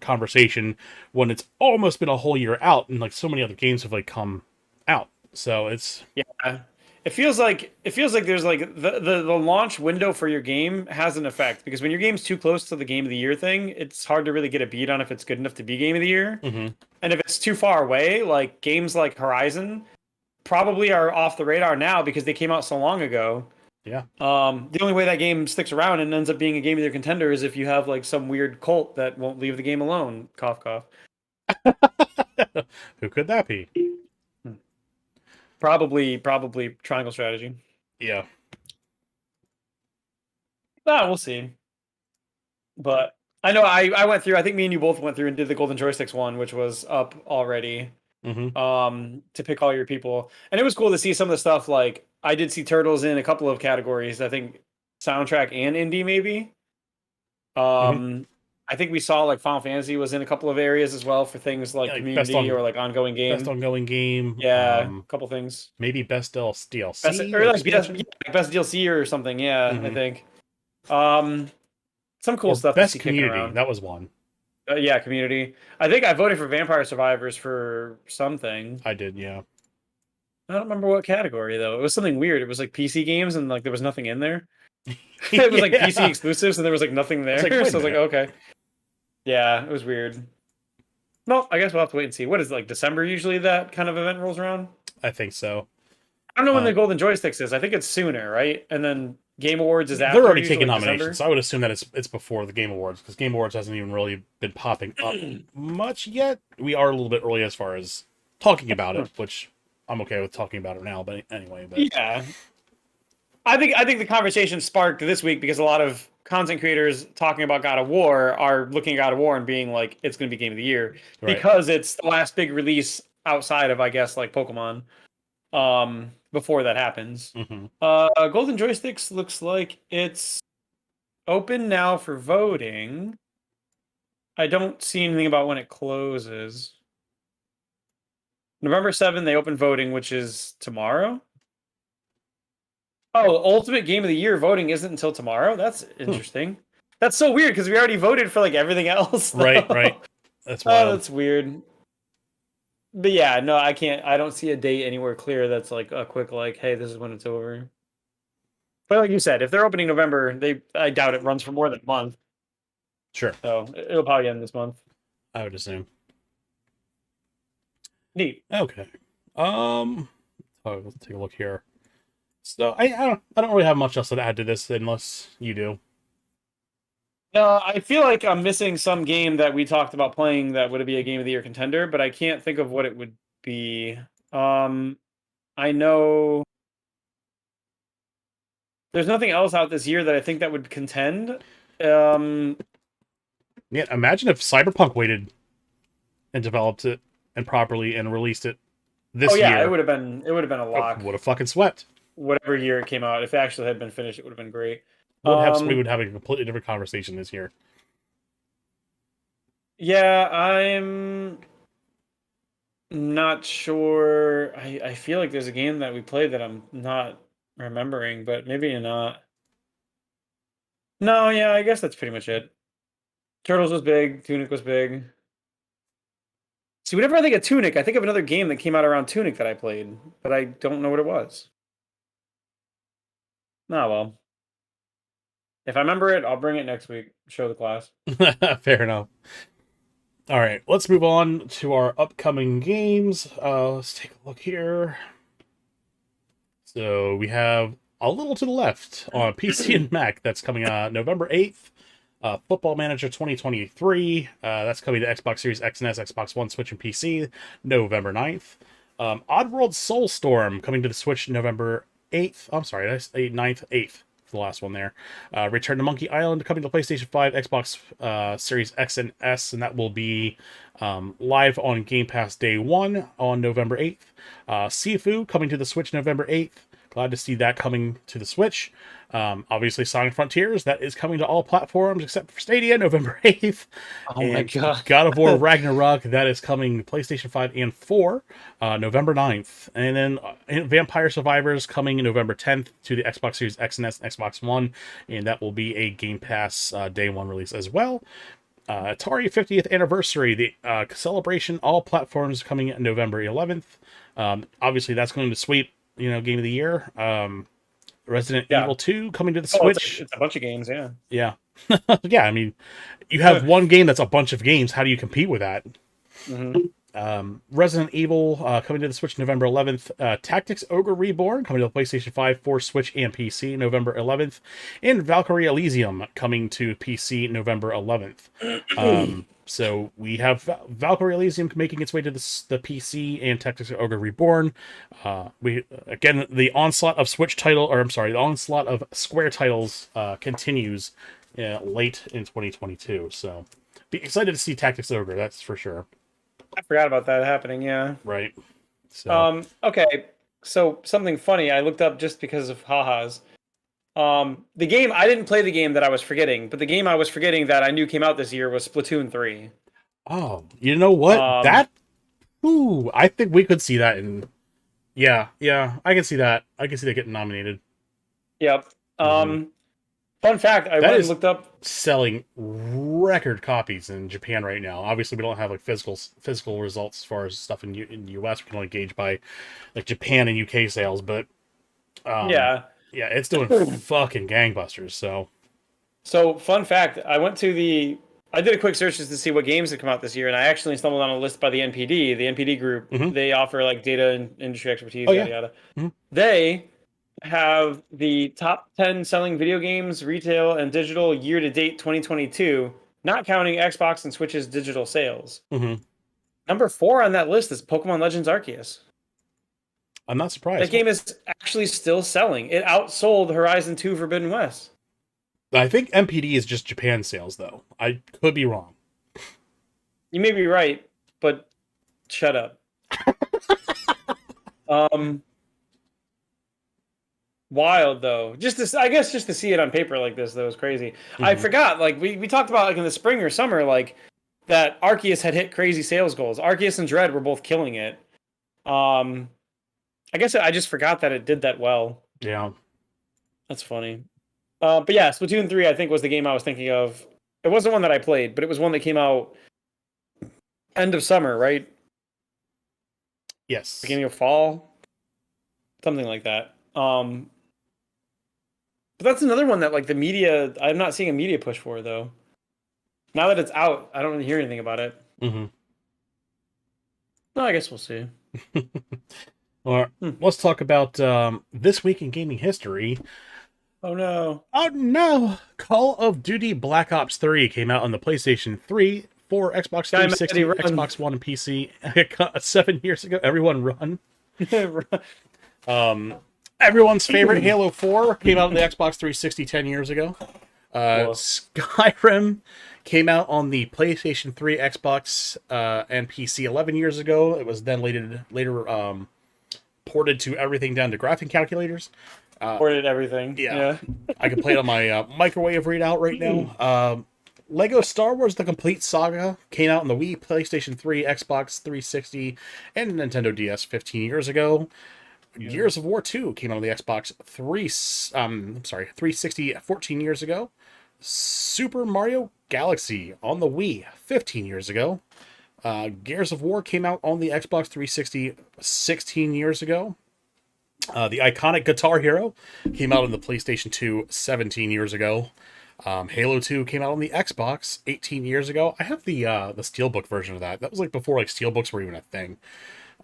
conversation when it's almost been a whole year out and like so many other games have like come out. So it's it feels like there's like the launch window for your game has an effect, because when your game's too close to the Game of the Year thing, it's hard to really get a beat on if it's good enough to be Game of the Year. And if it's too far away, like games like Horizon probably are off the radar now because they came out so long ago. Yeah. The only way that game sticks around and ends up being a Game of the Year contender is if you have like some weird cult that won't leave the game alone. Cough, cough. Who could that be? Probably Triangle Strategy. Yeah. We'll see. But I know I went through. I think me and you both went through and did the Golden Joysticks one, which was up already. To pick all your people, and it was cool to see some of the stuff. Like I did see Turtles in a couple of categories. I think soundtrack and indie, maybe. I think we saw like Final Fantasy was in a couple of areas as well for things like community or like ongoing game. Best ongoing game. Yeah, a couple things. Maybe best DLC or like best DLC or something. Yeah, I think. Some cool stuff. Best community. That was one. Yeah, community. I think I voted for Vampire Survivors for something. I did, yeah. I don't remember what category though. It was something weird. It was like PC games and like there was nothing in there. It was like PC exclusives and there was like nothing there. So I was like, okay. Yeah, it was weird. Well, I guess we'll have to wait and see. What is it, like December usually that kind of event rolls around? I think so. I don't know when the Golden Joysticks is. I think it's sooner, right? And then Game Awards is after. They're already taking nominations, December? so I would assume that it's before the Game Awards, because Game Awards hasn't even really been popping up much yet. We are a little bit early as far as talking about it, which I'm okay with talking about it now. But anyway, yeah, I think the conversation sparked this week because a lot of content creators talking about God of War are looking at God of War and being like, it's going to be Game of the Year because it's the last big release outside of, I guess, like Pokemon. Before that happens. Golden Joysticks looks like it's open now for voting. I don't see anything about when it closes. November 7th, they open voting, which is tomorrow. Oh, Ultimate Game of the Year voting isn't until tomorrow? That's interesting. That's so weird because we already voted for like everything else. Right. That's wild. Oh, that's weird. But yeah, no, I can't. I don't see a date anywhere clear that's like a quick like, hey, this is when it's over. But like you said, if they're opening November, I doubt it runs for more than a month. Sure. So it'll probably end this month. I would assume. Neat. Okay. Let's take a look here. So I don't really have much else to add to this unless you do. I feel like I'm missing some game that we talked about playing that would be a Game of the Year contender, but I can't think of what it would be. I know there's nothing else out this year that I think that would contend. Yeah, imagine if Cyberpunk waited and developed it and properly and released it this year. It would have been a lock. Would have fucking swept. Whatever year it came out, if it actually had been finished, it would have been great. We would have a completely different conversation this year. Yeah, I'm not sure. I feel like there's a game that we played that I'm not remembering, but maybe not. No, yeah, I guess that's pretty much it. Turtles was big. Tunic was big. See, whenever I think of Tunic, I think of another game that came out around Tunic that I played, but I don't know what it was. Oh, well. If I remember it, I'll bring it next week. Show the class. Fair enough. All right, let's move on to our upcoming games. Let's take a look here. So we have a little to the left on PC and Mac. That's coming November 8th. Football Manager 2023. That's coming to Xbox Series X and S, Xbox One, Switch, and PC November 9th. Oddworld Soulstorm coming to the Switch November 8th. I'm sorry, that's 9th, 8th. The last one there. Return to Monkey Island coming to PlayStation 5, Xbox Series X and S, and that will be live on Game Pass Day 1 on November 8th. Sifu coming to the Switch November 8th. Glad to see that coming to the Switch. Obviously, Sonic Frontiers, that is coming to all platforms except for Stadia, November 8th. Oh my god. God of War Ragnarok, that is coming to PlayStation 5 and 4, November 9th. And then Vampire Survivors coming November 10th to the Xbox Series X and S and Xbox One, and that will be a Game Pass Day 1 release as well. Atari 50th Anniversary, the celebration, all platforms coming November 11th. Obviously, that's going to sweep, Game of the Year. Resident Evil 2 coming to the Switch. It's a bunch of games, yeah. Yeah. Yeah, I mean, you have one game that's a bunch of games. How do you compete with that? Mm-hmm. Resident Evil coming to the Switch November 11th. Tactics Ogre Reborn coming to the PlayStation 5, 4, Switch, and PC November 11th. And Valkyrie Elysium coming to PC November 11th. So we have Valkyrie Elysium making its way to the PC and Tactics Ogre Reborn. The onslaught of the onslaught of Square titles continues late in 2022. So be excited to see Tactics Ogre, that's for sure. I forgot about that happening, yeah. Right. So okay. So something funny I looked up just because of ha-has. The game, I didn't play the game that I was forgetting, but the game I was forgetting that I knew came out this year was Splatoon 3. Oh, you know what? I think we could see that in... Yeah, I can see that. I can see that getting nominated. Yep. Fun fact, I went and looked up... selling record copies in Japan right now. Obviously, we don't have like physical results as far as stuff in the US. We can only gauge by like Japan and UK sales, but... Yeah, it's doing fucking gangbusters. So fun fact, I did a quick search just to see what games had come out this year, and I actually stumbled on a list by the NPD. The NPD group, they offer like data and industry expertise, yada yada. They have the top 10 selling video games, retail and digital year to date 2022, not counting Xbox and Switch's digital sales. Number 4 on that list is Pokemon Legends Arceus. I'm not surprised. That game is actually still selling. It outsold Horizon 2 Forbidden West. I think MPD is just Japan sales, though. I could be wrong. You may be right, but shut up. Wild, though. I guess just to see it on paper like this, though, is crazy. I forgot, like, we talked about, like, in the spring or summer, like, that Arceus had hit crazy sales goals. Arceus and Dread were both killing it. I guess I just forgot that it did that well. Yeah. That's funny. But yeah, Splatoon 3, I think, was the game I was thinking of. It wasn't one that I played, but it was one that came out end of summer, right? Yes. Beginning of fall? Something like that. But that's another one that, like, the media... I'm not seeing a media push for, though. Now that it's out, I don't really hear anything about it. No, I guess we'll see. Let's talk about this week in gaming history. Oh no. Call of Duty Black Ops 3 came out on the PlayStation 3, 4, Xbox 360, Xbox One, and PC 7 years ago. Everyone run. Everyone's favorite Halo 4 came out on the Xbox 360 10 years ago. Skyrim came out on the PlayStation 3, Xbox, and PC 11 years ago. It was then later ported to everything down to graphic calculators. Ported everything. Yeah. I can play it on my microwave readout right now. Lego Star Wars The Complete Saga came out on the Wii, PlayStation 3, Xbox 360, and Nintendo DS 15 years ago. Gears of War 2 came out on the Xbox 360 14 years ago. Super Mario Galaxy on the Wii 15 years ago. Gears of War came out on the Xbox 360 16 years ago. The iconic Guitar Hero came out on the PlayStation 2 17 years ago. Halo 2 came out on the Xbox 18 years ago. I have the Steelbook version of that. That was like before like Steelbooks were even a thing.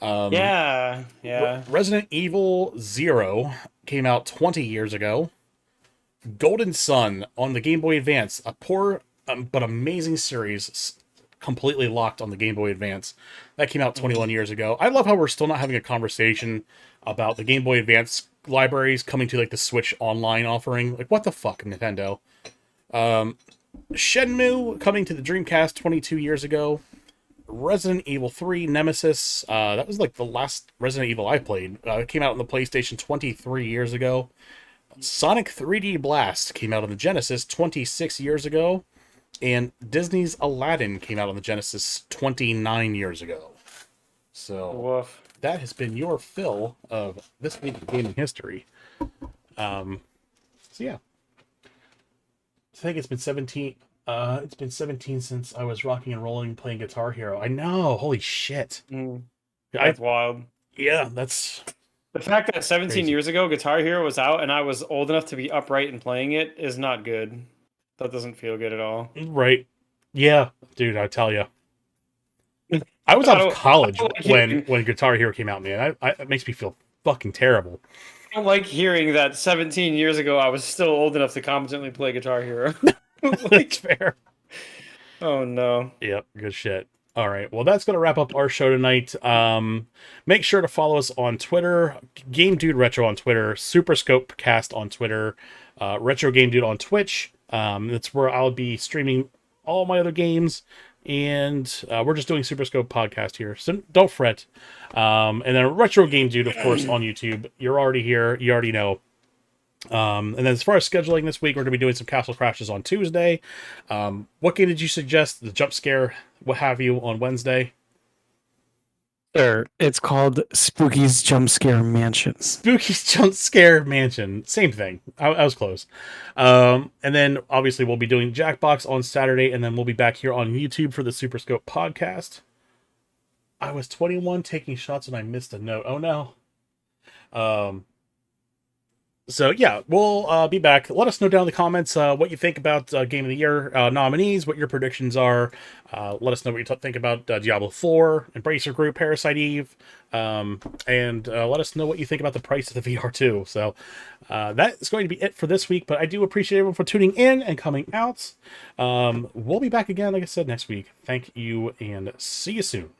Yeah, yeah. Resident Evil 0 came out 20 years ago. Golden Sun on the Game Boy Advance, a poor but amazing series, completely locked on the Game Boy Advance. That came out 21 years ago. I love how we're still not having a conversation about the Game Boy Advance libraries coming to like the Switch Online offering. Like, what the fuck, Nintendo? Shenmue coming to the Dreamcast 22 years ago. Resident Evil 3 Nemesis. That was like the last Resident Evil I played. It came out on the PlayStation 23 years ago. Sonic 3D Blast came out on the Genesis 26 years ago. And Disney's Aladdin came out on the Genesis 29 years ago. So Woof. that has been your fill of this week of gaming history. So yeah. I think it's been 17. It's been 17 since I was rocking and rolling playing Guitar Hero. I know. Holy shit. That's wild. Yeah, that's The fact that 17 crazy. years ago Guitar Hero was out and I was old enough to be upright and playing it is not good. That doesn't feel good at all. Right. Yeah, dude, I tell you. I was out of college when Guitar Hero came out, man. It makes me feel fucking terrible. I don't like hearing that 17 years ago I was still old enough to competently play Guitar Hero. That's fair. Oh no. Yep, good shit. All right, well, that's going to wrap up our show tonight. Make sure to follow us on Twitter, Game Dude Retro on Twitter, Super Scope Cast on Twitter, Retro Game Dude on Twitch. That's where I'll be streaming all my other games, and we're just doing Super Scope podcast here, so don't fret. And then Retro Game Dude, of course, on YouTube. You're already here. You already know. And then as far as scheduling this week, we're going to be doing some Castle Crashes on Tuesday. What game did you suggest? The jump scare, what have you, on Wednesday? Sure. It's called Spooky's Jump Scare Mansion. Spooky's Jump Scare Mansion. Same thing. I was close. And then obviously we'll be doing Jackbox on Saturday, and then we'll be back here on YouTube for the Super Scope podcast. I was 21 taking shots and I missed a note. Oh no. So yeah, we'll be back. Let us know down in the comments what you think about Game of the Year nominees, what your predictions are. Let us know what you think about Diablo 4, Embracer Group, Parasite Eve, and let us know what you think about the price of the VR too. So that is going to be it for this week, but I do appreciate everyone for tuning in and coming out. We'll be back again, like I said, next week. Thank you, and see you soon.